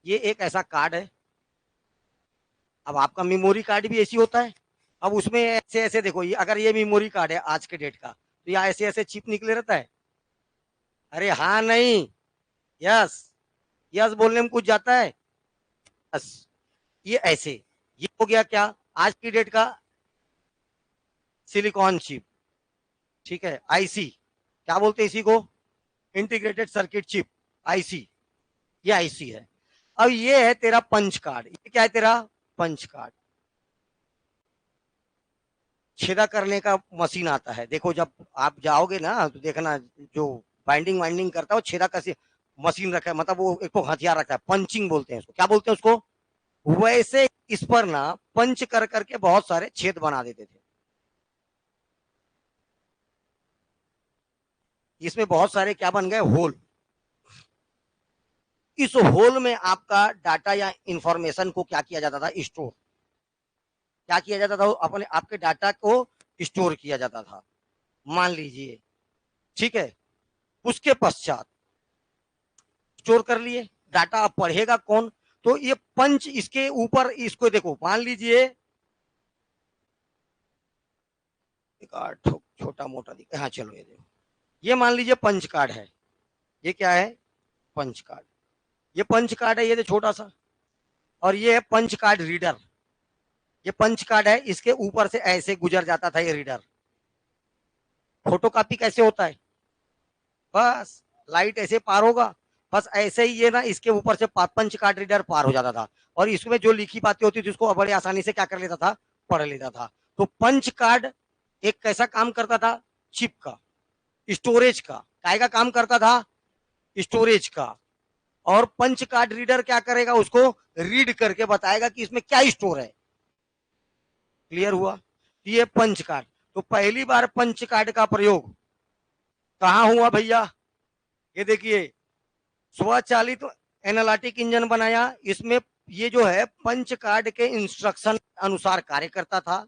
ये एक ऐसा कार्ड है। अब आपका मेमोरी कार्ड भी ऐसी होता है। अब उसमें ऐसे ऐसे देखो, ये अगर ये मेमोरी कार्ड है आज के डेट का, तो यहाँ ऐसे ऐसे चिप निकले रहता है। अरे हाँ नहीं, यस, यस बोलने में कुछ जाता है, बस ये ऐसे, ये हो गया क्या, आज की डेट का सिलिकॉन चिप, ठीक है, आईसी, क्या बोलते हैं इसी को, इंटीग्रेटेड सर्किट चिप, आईसी, ये आईसी है। अब ये है तेरा पंच कार्ड, ये क्या है तेरा पंच कार्ड। छेदा करने का मशीन आता है, देखो जब आप जाओगे ना तो देखना, जो बाइंडिंग वाइंडिंग करता है वो छेदा कैसे मशीन रखा है, मतलब वो एक तो हथियार रखा है, पंचिंग बोलते हैं उसको, क्या बोलते हैं उसको, वैसे इस पर ना पंच कर करके बहुत सारे छेद बना देते थे। इसमें बहुत सारे क्या बन गए, होल। इस होल में आपका डाटा या इंफॉर्मेशन को क्या किया जाता था, स्टोर, क्या किया जाता था, अपने आपके डाटा को स्टोर किया जाता था, मान लीजिए, ठीक है। उसके पश्चात स्टोर कर लिए डाटा, अब पढ़ेगा कौन, तो ये पंच इसके ऊपर, इसको देखो मान लीजिए, एक छोटा मोटा दिखा, हाँ चलो ये देखो, ये मान लीजिए पंच कार्ड है, ये क्या है, पंच कार्ड, ये पंच कार्ड है, ये छोटा सा, और ये है पंच कार्ड रीडर, ये पंच कार्ड है, इसके ऊपर से ऐसे गुजर जाता था ये रीडर। फोटो कॉपी कैसे होता है, बस लाइट ऐसे पार होगा, बस ऐसे ही ये ना इसके ऊपर से पंच कार्ड रीडर पार हो जाता था, और इसमें जो लिखी बातें होती थी उसको बड़े आसानी से क्या कर लेता था, पढ़ लेता था। तो पंच कार्ड एक कैसा काम करता था, चिप का, स्टोरेज का, काय का काम करता था, स्टोरेज का। और पंच कार्ड रीडर क्या करेगा, उसको रीड करके बताएगा कि इसमें क्या स्टोर है। क्लियर हुआ, ये पंच कार्ड। तो पहली बार पंच कार्ड का प्रयोग कहां हुआ भैया, ये देखिए, स्वचालित एनालिटिक इंजन बनाया, इसमें ये जो है पंच कार्ड के इंस्ट्रक्शन अनुसार कार्य करता था।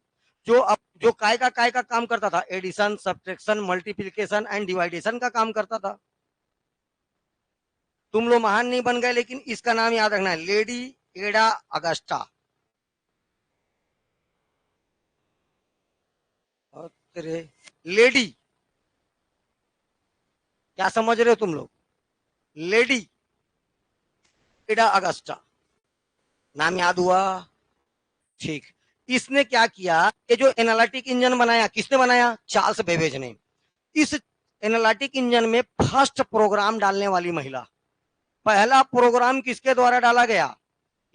जो काय का काम करता था, एडिशन, सब्ट्रैक्शन, मल्टीप्लिकेशन एंड डिवाइडेशन का काम करता था। तुम लोग महान नहीं बन गए, लेकिन इसका नाम याद रखना है, लेडी एडा अगस्टा। तेरे लेडी, क्या समझ रहे हो तुम लोग, लेडी एडा अगस्टा, नाम याद हुआ, ठीक। इसने क्या किया, ये जो एनालिटिक इंजन बनाया, किसने बनाया, चार्ल्स बेबेज ने। इस एनालिटिक इंजन में फर्स्ट प्रोग्राम डालने वाली महिला, पहला प्रोग्राम किसके द्वारा डाला गया,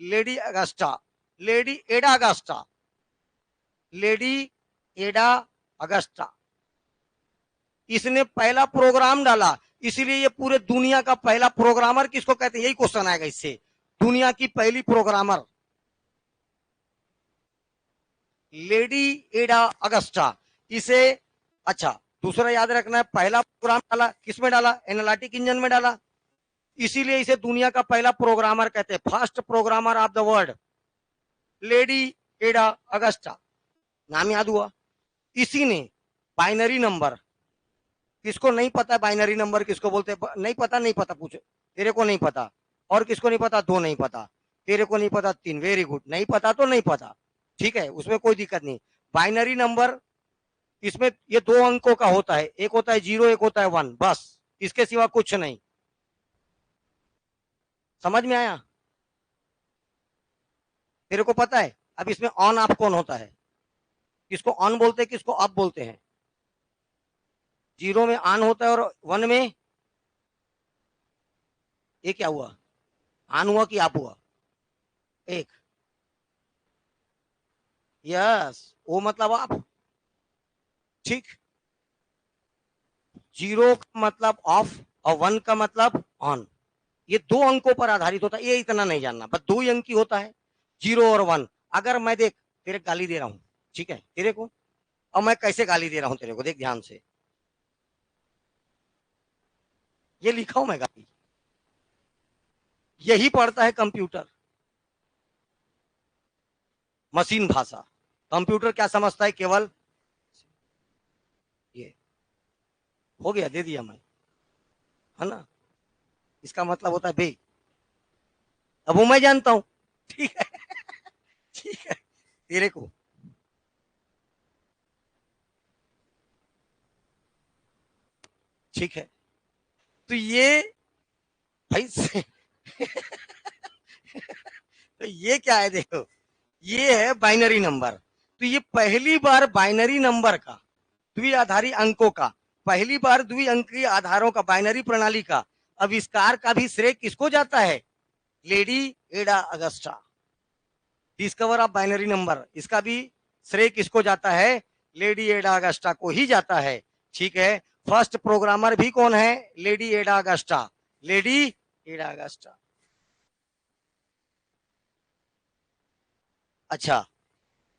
लेडी अगस्टा, लेडी एडा अगस्टा, लेडी एडा अगस्टा, इसने पहला प्रोग्राम डाला। इसलिए ये पूरे दुनिया का पहला प्रोग्रामर किसको कहते हैं, यही क्वेश्चन आएगा इससे, दुनिया की पहली प्रोग्रामर लेडी एडा अगस्टा। इसे, अच्छा दूसरा याद रखना है, पहला प्रोग्राम डाला किसमें डाला, एनालिटिक इंजन में डाला, इसीलिए इसे दुनिया का पहला प्रोग्रामर कहते हैं, first programmer of the world, lady एडा अगस्टा, नाम याद हुआ। इसी ने बाइनरी नंबर, किसको नहीं पता बाइनरी नंबर किसको बोलते हैं, नहीं पता, नहीं पता पूछो, तेरे को नहीं पता, और किसको नहीं पता, दो नहीं पता, तेरे को नहीं पता, तीन, वेरी गुड, नहीं पता तो नहीं पता, ठीक है, उसमें कोई दिक्कत नहीं। बाइनरी नंबर इसमें ये दो अंकों का होता है, एक होता है 0, एक होता है 1, बस इसके सिवा कुछ नहीं। समझ में आया? तेरे को पता है अब इसमें ऑन ऑफ कौन होता है? किसको ऑन बोलते हैं, किसको ऑफ बोलते हैं? 0 में ऑन होता है और 1 में ये क्या हुआ? ऑन हुआ कि ऑफ हुआ? एक, यस, वो मतलब ऑफ। ठीक, 0 का मतलब ऑफ और 1 का मतलब ऑन। ये दो अंकों पर आधारित होता है, ये इतना नहीं जानना, बस दो ही अंक की होता है, 0 और 1। अगर मैं देख तेरे गाली दे रहा हूं, ठीक है तेरे को, और मैं कैसे गाली दे रहा हूं तेरे को, देख ध्यान से, ये लिखा हूं मैं गाली, यही पढ़ता है कंप्यूटर, मशीन भाषा। कंप्यूटर क्या समझता है? केवल ये हो गया, दे दिया मैं, है ना? इसका मतलब होता है बे, अब वो मैं जानता हूं। ठीक है, ठीक है, तेरे को ठीक है। तो ये भाई तो ये क्या है देखो, ये है बाइनरी नंबर। तो ये पहली बार बाइनरी नंबर का, द्विआधारी अंकों का, पहली बार द्विअंकीय आधारों का, बाइनरी प्रणाली का आविष्कार का भी श्रेय किसको जाता है? लेडी एडा Agusta, discover of binary number, इसका भी श्रेय किसको जाता है? लेडी एडा अगस्टा को ही जाता है। ठीक है, फर्स्ट प्रोग्रामर भी कौन है? लेडी एडा अगस्टा, लेडी एडा अगस्टा। अच्छा,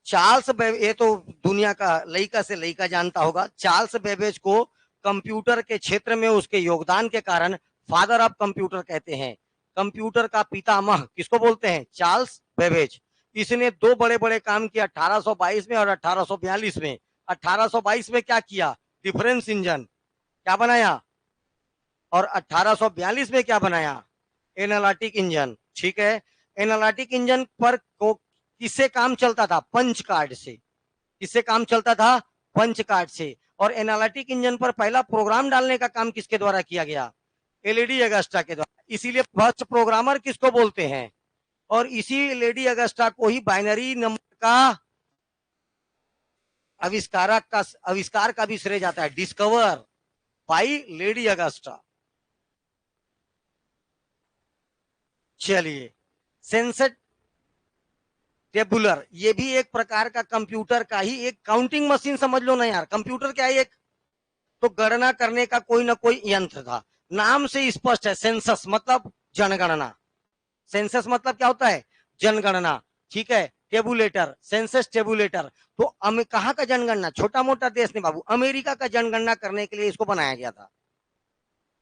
चार्ल्स ये तो दुनिया का लइका से लइका जानता होगा। चार्ल्स बेबेज को कंप्यूटर के क्षेत्र में उसके योगदान के कारण फादर ऑफ कंप्यूटर कहते हैं। कंप्यूटर का पितामह किसको बोलते हैं? Charles Babbage. इसने दो बड़े बड़े काम किया 1822 में और 1842 में। 1822 में क्या किया? डिफरेंस इंजन क्या बनाया, और 1842 में क्या बनाया? Analytic engine. ठीक है, एनालिटिक इंजन पर किससे काम चलता था? पंच कार्ड से। किससे काम चलता था? पंच कार्ड से। और एनालिटिक इंजन पर पहला प्रोग्राम डालने का काम किसके द्वारा किया गया? एलईडी अगस्टा के द्वारा। इसीलिए फर्स्ट प्रोग्रामर किसको बोलते हैं? और इसी लेडी अगस्टा को ही बाइनरी नंबर का आविष्कार का भी श्रेय जाता है, डिस्कवर बाई लेडी अगस्टा। चलिए, सेंसर टेबुलर, ये भी एक प्रकार का कंप्यूटर का ही एक काउंटिंग मशीन समझ लो ना यार। कंप्यूटर क्या है? एक तो गणना करने का कोई ना कोई यंत्र था। नाम से स्पष्ट है, सेंसस मतलब जनगणना। सेंसस मतलब क्या होता है? जनगणना। ठीक है, टेबुलेटर, सेंसस टेबुलेटर। तो कहाँ का जनगणना? छोटा मोटा देश नहीं बाबू, अमेरिका का जनगणना करने के लिए इसको बनाया गया था।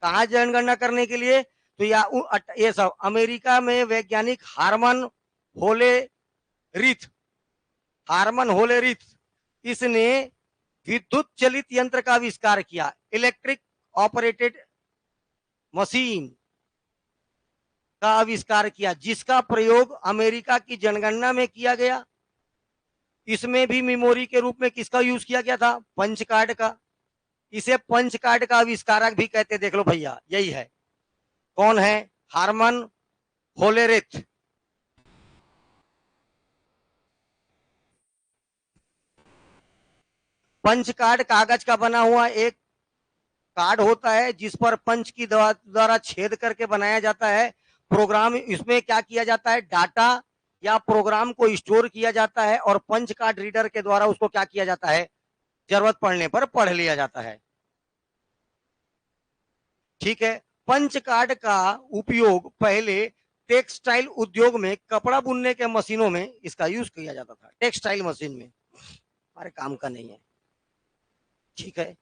कहाँ जनगणना करने के लिए? तो ये सब अमेरिका में वैज्ञानिक रिथ हार्मन होलेरिथ, इसने विद्युत चलित यंत्र का आविष्कार किया, इलेक्ट्रिक ऑपरेटेड मशीन का आविष्कार किया, जिसका प्रयोग अमेरिका की जनगणना में किया गया। इसमें भी मेमोरी के रूप में किसका यूज किया गया था? पंच कार्ड का। इसे पंच कार्ड का आविष्कारक भी कहते, देख लो भैया, यही है। कौन है? Harman Hollerith. पंच कार्ड कागज का बना हुआ एक कार्ड होता है, जिस पर पंच की द्वारा छेद करके बनाया जाता है प्रोग्राम। इसमें क्या किया जाता है? डाटा या प्रोग्राम को स्टोर किया जाता है, और पंच कार्ड रीडर के द्वारा उसको क्या किया जाता है? जरूरत पड़ने पर पढ़ लिया जाता है। ठीक है, पंच कार्ड का उपयोग पहले टेक्सटाइल उद्योग में, कपड़ा बुनने के मशीनों में इसका यूज किया जाता था। टेक्सटाइल मशीन में, हमारे काम का नहीं है। ठीक है,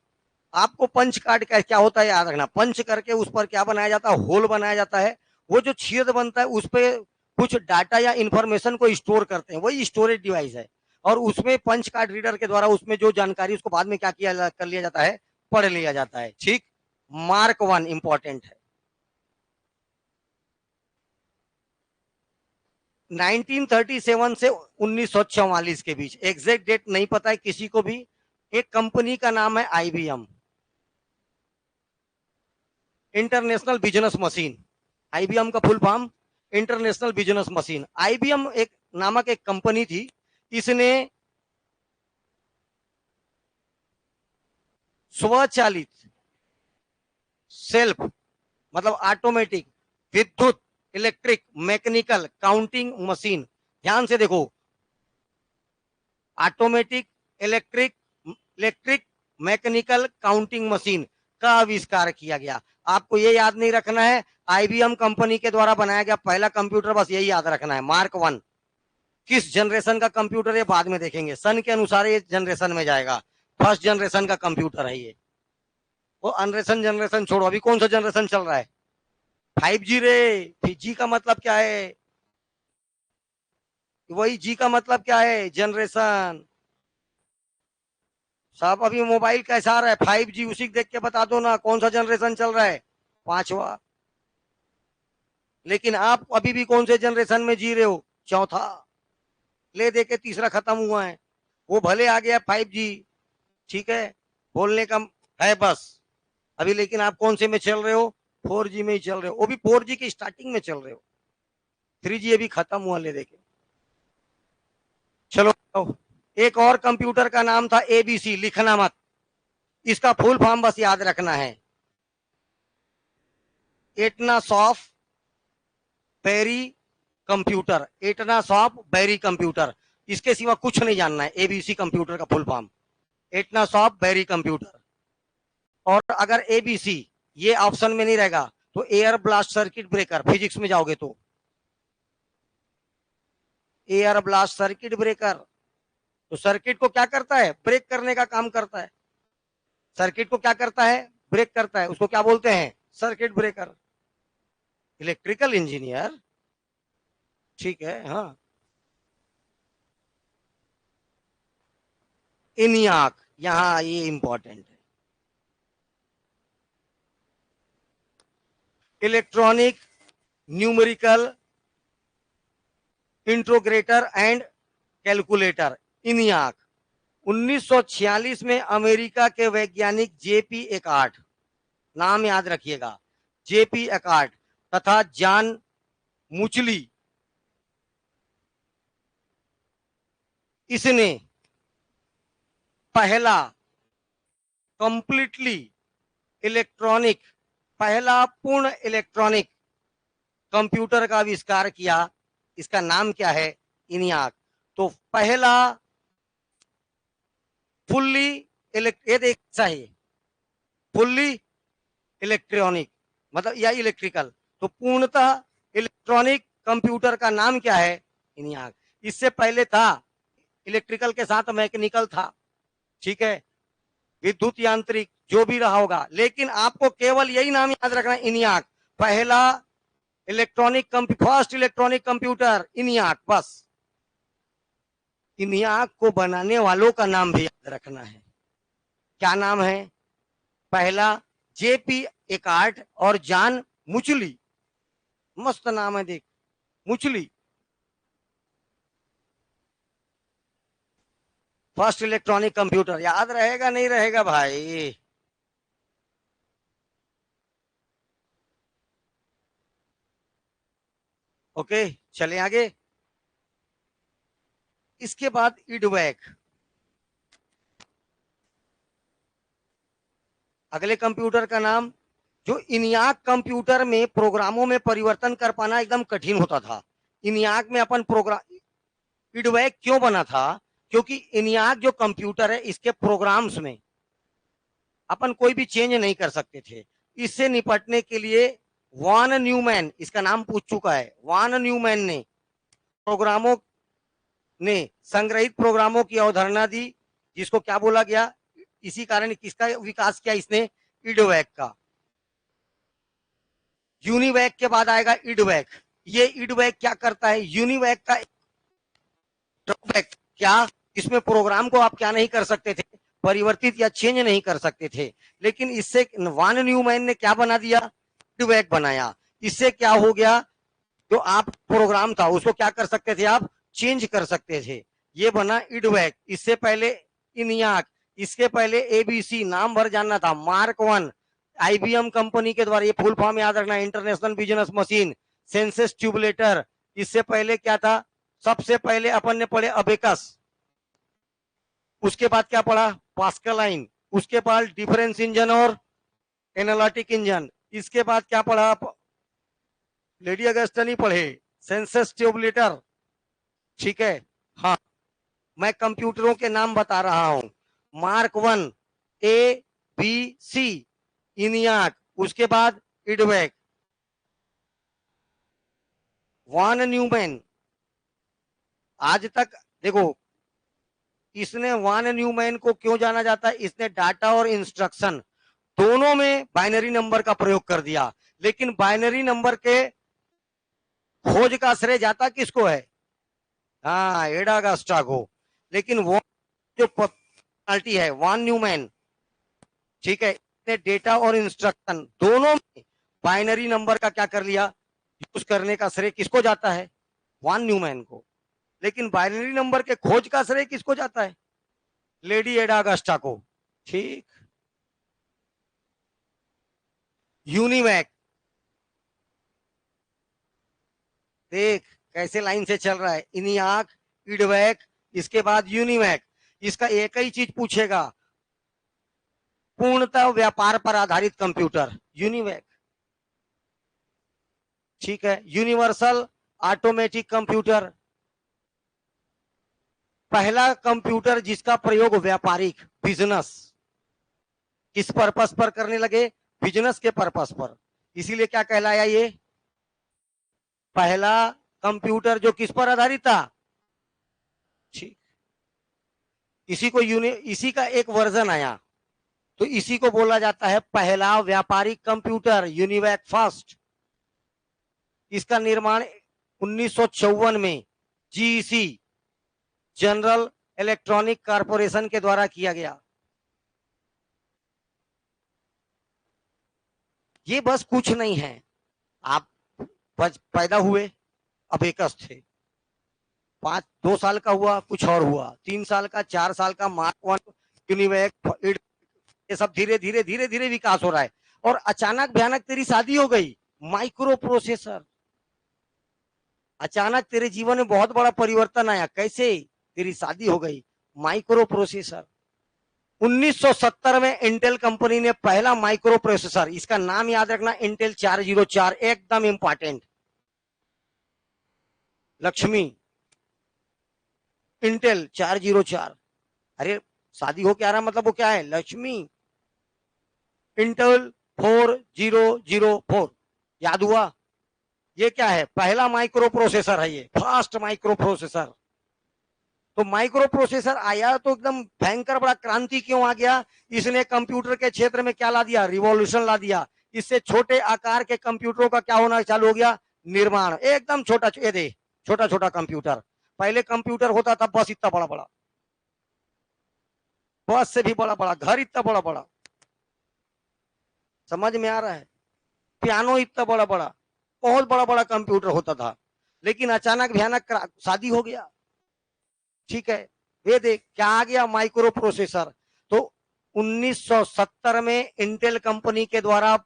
आपको पंच कार्ड का क्या होता है याद रखना। पंच करके उस पर क्या बनाया जाता है? होल बनाया जाता है। वो जो छेद बनता है उस पर कुछ डाटा या इंफॉर्मेशन को स्टोर करते हैं, वही स्टोरेज डिवाइस है। और उसमें पंच कार्ड रीडर के द्वारा उसमें जो जानकारी, उसको बाद में क्या किया कर लिया जाता है? पढ़ लिया जाता है। ठीक, मार्क 1 इंपॉर्टेंट है। 1937 से 1944 के बीच, एग्जैक्ट डेट नहीं पता है किसी को भी। एक कंपनी का नाम है IBM, international business machine. IBM का full form international business machine. IBM एक नामक एक कंपनी थी, इसने स्वचालित सेल्फ मतलब ऑटोमेटिक विद्युत इलेक्ट्रिक मैकेनिकल काउंटिंग मशीन, ध्यान से देखो, automatic electric electric mechanical counting machine का आविष्कार किया गया। आपको ये याद नहीं रखना है, आईबीएम कंपनी के द्वारा बनाया गया पहला कंप्यूटर, बस यही याद रखना है, मार्क 1। किस जनरेशन का कंप्यूटर है बाद में देखेंगे, सन के अनुसार ये जनरेशन में जाएगा, फर्स्ट जनरेशन का कंप्यूटर है ये। वो अनरेशन जनरेशन छोड़ो, अभी कौन सा जनरेशन चल रहा है? 5G रे। जी का मतलब क्या है? वही जी का मतलब क्या है? जनरेशन। साहब अभी मोबाइल कैसा आ रहा है? 5G, उसी देख के बता दो ना कौन सा जनरेशन चल रहा है? 5वां। लेकिन आप अभी भी कौन से जनरेशन में जी रहे हो? 4था। ले दे के तीसरा खत्म हुआ है, वो भले आ गया 5G, ठीक है, बोलने का है बस अभी, लेकिन आप कौन से में चल रहे हो? 4G में ही चल रहे हो, वो भी 4G की स्टार्टिंग में चल रहे हो, 3G अभी खत्म हुआ, ले देके। चलो, एक और कंप्यूटर का नाम था एबीसी, लिखना मत, इसका फुल फॉर्म बस याद रखना है, एटना सॉफ्ट बेरी कंप्यूटर, एटना सॉफ्ट बेरी कंप्यूटर, इसके सिवा कुछ नहीं जानना है। एबीसी कंप्यूटर का फुल फॉर्म एटना सॉफ्ट बेरी कंप्यूटर। और अगर एबीसी ये ऑप्शन में नहीं रहेगा तो air blast circuit breaker, physics में जाओगे तो एयर ब्लास्ट सर्किट ब्रेकर, तो सर्किट को क्या करता है? ब्रेक करने का काम करता है। सर्किट को क्या करता है? ब्रेक करता है, उसको क्या बोलते हैं? Circuit breaker. इलेक्ट्रिकल इंजीनियर, ठीक है, हाँ। इनियाक, यहां ये इंपॉर्टेंट है। Electronic numerical integrator and calculator, ENIAC. 1946 में अमेरिका के वैज्ञानिक जेपी एकार्ट, नाम याद रखिएगा, जेपी एकार्ट तथा जॉन मुचली, इसने पहला कंप्लीटली इलेक्ट्रॉनिक, पहला पूर्ण इलेक्ट्रॉनिक कंप्यूटर का आविष्कार किया। इसका नाम क्या है? इनियाक। तो पहला फुल्ली ये देख चाहिए, फुल्ली इलेक्ट्रॉनिक मतलब या इलेक्ट्रिकल, तो पूर्णतः इलेक्ट्रॉनिक कंप्यूटर का नाम क्या है? इनियाक। इससे पहले था इलेक्ट्रिकल के साथ मैकेनिकल था, ठीक है, विद्युत यांत्रिक जो भी रहा होगा, लेकिन आपको केवल यही नाम याद रखना है, इनियाक, पहला इलेक्ट्रॉनिक फर्स्ट इलेक्ट्रॉनिक कंप्यूटर इनियाक, बस। इनियाक को बनाने वालों का नाम भी याद रखना है। क्या नाम है? पहला जेपी एकार्ट और जॉन मुचली, मस्त नाम है, देख, मुचली। फर्स्ट इलेक्ट्रॉनिक कंप्यूटर, याद रहेगा नहीं रहेगा भाई? ओके, चले आगे। इसके बाद इडवैक, अगले कंप्यूटर का नाम, जो इनियाक कंप्यूटर में प्रोग्रामों में परिवर्तन कर पाना एकदम कठिन होता था। इनियाक में अपन प्रोग्राम, इडवैक क्यों बना था? क्योंकि इनियाक जो कंप्यूटर है, इसके प्रोग्राम्स में अपन कोई भी चेंज नहीं कर सकते थे। इससे निपटने के लिए वॉन न्यूमैन, इसका नाम पूछ चुका है, वॉन न्यूमैन ने प्रोग्रामों ने संग्रहित प्रोग्रामों की अवधारणा दी, जिसको क्या बोला गया? इसी कारण किसका विकास किया इसने? इडवैक का। यूनिवैक के बाद आएगा इडवैक। ये इडवैक क्या करता है? यूनिवैक का ड्रॉबैक क्या? इसमें प्रोग्राम को आप क्या नहीं कर सकते थे? परिवर्तित या चेंज नहीं कर सकते थे। लेकिन इससे वॉन न्यूमैन ने क्या बना दिया? इडवैक बनाया। इससे क्या हो गया? जो आप प्रोग्राम था उसको क्या कर सकते थे? आप चेंज कर सकते थे। ये बना इडवैक। इससे पहले इनियाक, इसके पहले एबीसी नाम भर जानना था, मार्क 1 आईबीएम कंपनी के द्वारा, ये फुल फॉर्म याद रखना, इंटरनेशनल बिजनेस मशीन, सेंसस ट्यूबुलेटर। इससे पहले क्या था, सबसे पहले अपन ने पढ़े अबेकस, उसके बाद क्या पढ़ा, पास्कलाइन, उसके बाद डिफरेंस इंजन और एनालिटिक इंजन, इसके बाद क्या पढ़ा, लेडी अगस्टा नहीं पढ़े, सेंसस ट्यूबुलेटर। ठीक है, हाँ मैं कंप्यूटरों के नाम बता रहा हूं, मार्क 1 ए बी सी इनियाक, उसके बाद इडवेक, वान न्यूमैन। आज तक देखो, इसने वान न्यूमैन को क्यों जाना जाता है, इसने डाटा और इंस्ट्रक्शन दोनों में बाइनरी नंबर का प्रयोग कर दिया, लेकिन बाइनरी नंबर के खोज का श्रेय जाता किसको है, हाँ एडा अगस्टा को। लेकिन वो जो पर्सनालिटी है वान न्यूमैन, ठीक है, इसने डेटा और इंस्ट्रक्शन दोनों में बाइनरी नंबर का क्या कर लिया, यूज करने का श्रेय किसको जाता है, वान न्यूमैन को। लेकिन बाइनरी नंबर के खोज का श्रेय किसको जाता है, लेडी एडा अगस्टा को। ठीक, यूनिमैक, देख कैसे लाइन से चल रहा है, इनियाक, इडवैक, इसके बाद यूनिमैक। इसका एक ही चीज पूछेगा, पूर्णतः व्यापार पर आधारित कंप्यूटर, यूनिमैक। ठीक है, यूनिवर्सल ऑटोमेटिक कंप्यूटर, पहला कंप्यूटर जिसका प्रयोग व्यापारिक बिजनेस किस पर्पस पर करने लगे, बिजनेस के पर्पस पर, इसीलिए क्या कहलाया ये पहला कंप्यूटर जो किस पर आधारित था। ठीक, इसी का एक वर्जन आया, तो इसी को बोला जाता है पहला व्यापारिक कंप्यूटर, यूनिवैक फर्स्ट। इसका निर्माण 1954 में जीईसी, जनरल इलेक्ट्रॉनिक कॉर्पोरेशन के द्वारा किया गया। ये बस कुछ नहीं है, आप पैदा हुए अबेकस थे, 2 साल का हुआ कुछ और हुआ, 3 साल का, 4 साल का, मार्क 1, यूनिवैक, ये सब धीरे धीरे धीरे धीरे विकास हो रहा है। और अचानक भयानक तेरी शादी हो गई, माइक्रो प्रोसेसर, अचानक तेरे जीवन में बहुत बड़ा परिवर्तन आया, कैसे, तेरी शादी हो गई, माइक्रो प्रोसेसर। 1970 में इंटेल कंपनी ने पहला माइक्रो प्रोसेसर, इसका नाम याद रखना, इंटेल 404, एकदम इंपॉर्टेंट, लक्ष्मी, इंटेल 404। अरे शादी हो क्या रहा, मतलब वो क्या है, लक्ष्मी, इंटेल 4004, याद हुआ, ये क्या है, पहला माइक्रो प्रोसेसर है, ये फास्ट माइक्रो प्रोसेसर। तो माइक्रो प्रोसेसर आया तो एकदम भयंकर बड़ा क्रांति क्यों आ गया, इसने कंप्यूटर के क्षेत्र में क्या ला दिया, रिवॉल्यूशन ला दिया। इससे छोटे आकार के कंप्यूटरों का क्या होना चालू हो गया, निर्माण, एकदम छोटा, ये दे छोटा छोटा कंप्यूटर। पहले कंप्यूटर होता था बस इतना बड़ा बड़ा, बस से भी बड़ा बड़ा, घर इतना बड़ा बड़ा, समझ में आ रहा है, पियानो इतना बड़ा बड़ा, बहुत बड़ा बड़ा कंप्यूटर होता था। लेकिन अचानक भयानक शादी हो गया। ठीक है, ये देख क्या आ गया, माइक्रो प्रोसेसर। तो 1970 में इंटेल कंपनी के द्वारा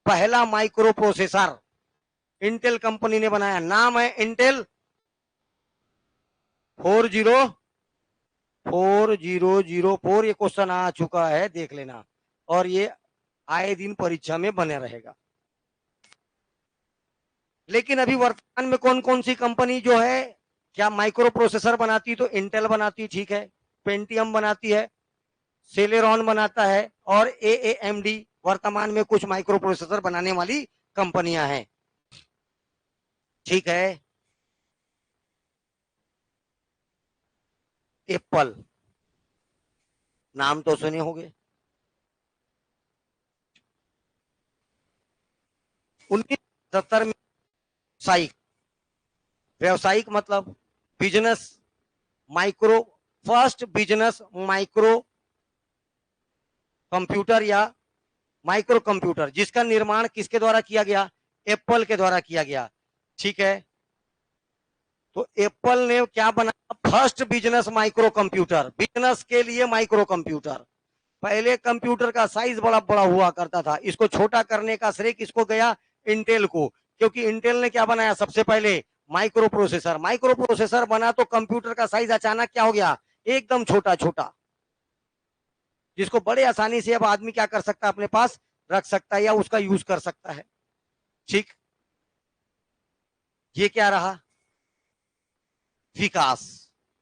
पहला माइक्रो प्रोसेसर इंटेल कंपनी ने बनाया, नाम है इंटेल 4004। ये क्वेश्चन आ चुका है, देख लेना, और ये आए दिन परीक्षा में बने रहेगा। लेकिन अभी वर्तमान में कौन कौन सी कंपनी जो है क्या माइक्रो प्रोसेसर बनाती, तो इंटेल बनाती, ठीक है, पेंटियम बनाती है, सेलेरॉन बनाता है, और एएमडी वर्तमान में कुछ माइक्रो प्रोसेसर बनाने वाली कंपनियां हैं। ठीक है, एप्पल नाम तो सुने होंगे, 1970 में व्यावसायिक मतलब business micro, first business micro computer या माइक्रो कंप्यूटर, जिसका निर्माण किसके द्वारा किया गया, एप्पल के द्वारा किया गया। ठीक है, तो एप्पल ने क्या बनाया, first business micro computer, business के लिए माइक्रो कंप्यूटर। पहले कंप्यूटर का साइज बड़ा बड़ा हुआ करता था, इसको छोटा करने का श्रेय किसको गया, इंटेल को, क्योंकि इंटेल ने क्या बनाया सबसे पहले, माइक्रो प्रोसेसर। माइक्रो प्रोसेसर बना तो कंप्यूटर का साइज अचानक क्या हो गया, एकदम छोटा छोटा, जिसको बड़े आसानी से अब आदमी क्या कर सकता है, अपने पास रख सकता है या उसका यूज कर सकता है। ठीक, ये क्या रहा, विकास।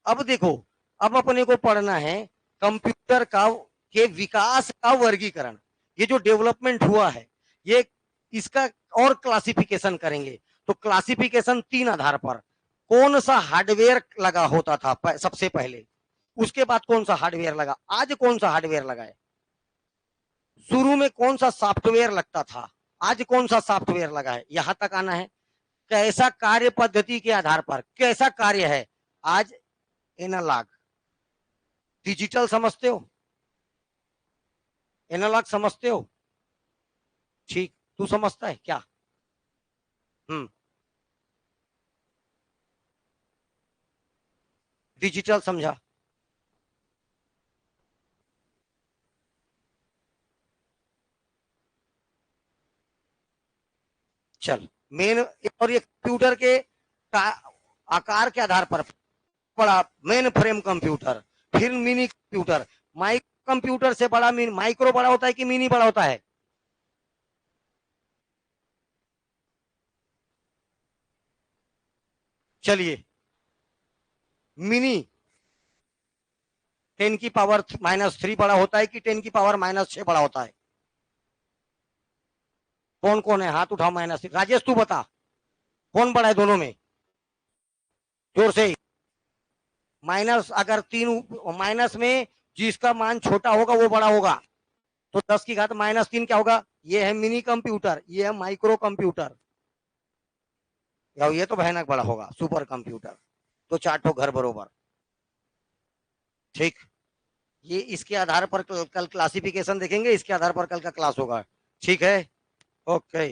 अब देखो, अब अपने को पढ़ना है कंप्यूटर का के विकास का वर्गीकरण। ये जो डेवलपमेंट हुआ है, ये इसका और क्लासिफिकेशन करेंगे। तो क्लासिफिकेशन 3 आधार पर, कौन सा हार्डवेयर लगा होता था सबसे पहले, उसके बाद कौन सा हार्डवेयर लगा, आज कौन सा हार्डवेयर लगा है, शुरू में कौन सा सॉफ्टवेयर लगता था, आज कौन सा सॉफ्टवेयर लगा है, यहां तक आना है। कैसा कार्य पद्धति के आधार पर कैसा कार्य है, आज एनालॉग, डिजिटल समझते हो, एनालॉग समझते हो, ठीक, तू समझता है क्या, डिजिटल समझा, चल। मेन, और ये कंप्यूटर के आकार के आधार पर बड़ा मेन फ्रेम कंप्यूटर, फिर मिनी कंप्यूटर, माइक्रो कंप्यूटर से बड़ा, माइक्रो बड़ा होता है कि मिनी बड़ा होता है, चलिए, मिनी 10⁻³ बड़ा होता है कि 10⁻⁻6 बड़ा होता है, कौन कौन है, हाथ उठाओ, -3, राजेश तू बता, कौन बड़ा है दोनों में, जोर से। माइनस, अगर 3 माइनस में जिसका मान छोटा होगा वो बड़ा होगा, तो 10⁻³ क्या होगा, ये है मिनी कंप्यूटर, ये है माइक्रो कंप्यूटर, ये तो भयानक बड़ा होगा, सुपर कंप्यूटर, तो 4 ठो घर बरोबर, ठीक। ये इसके आधार पर कल क्लासिफिकेशन देखेंगे, इसके आधार पर कल का क्लास होगा, ठीक है, ओके।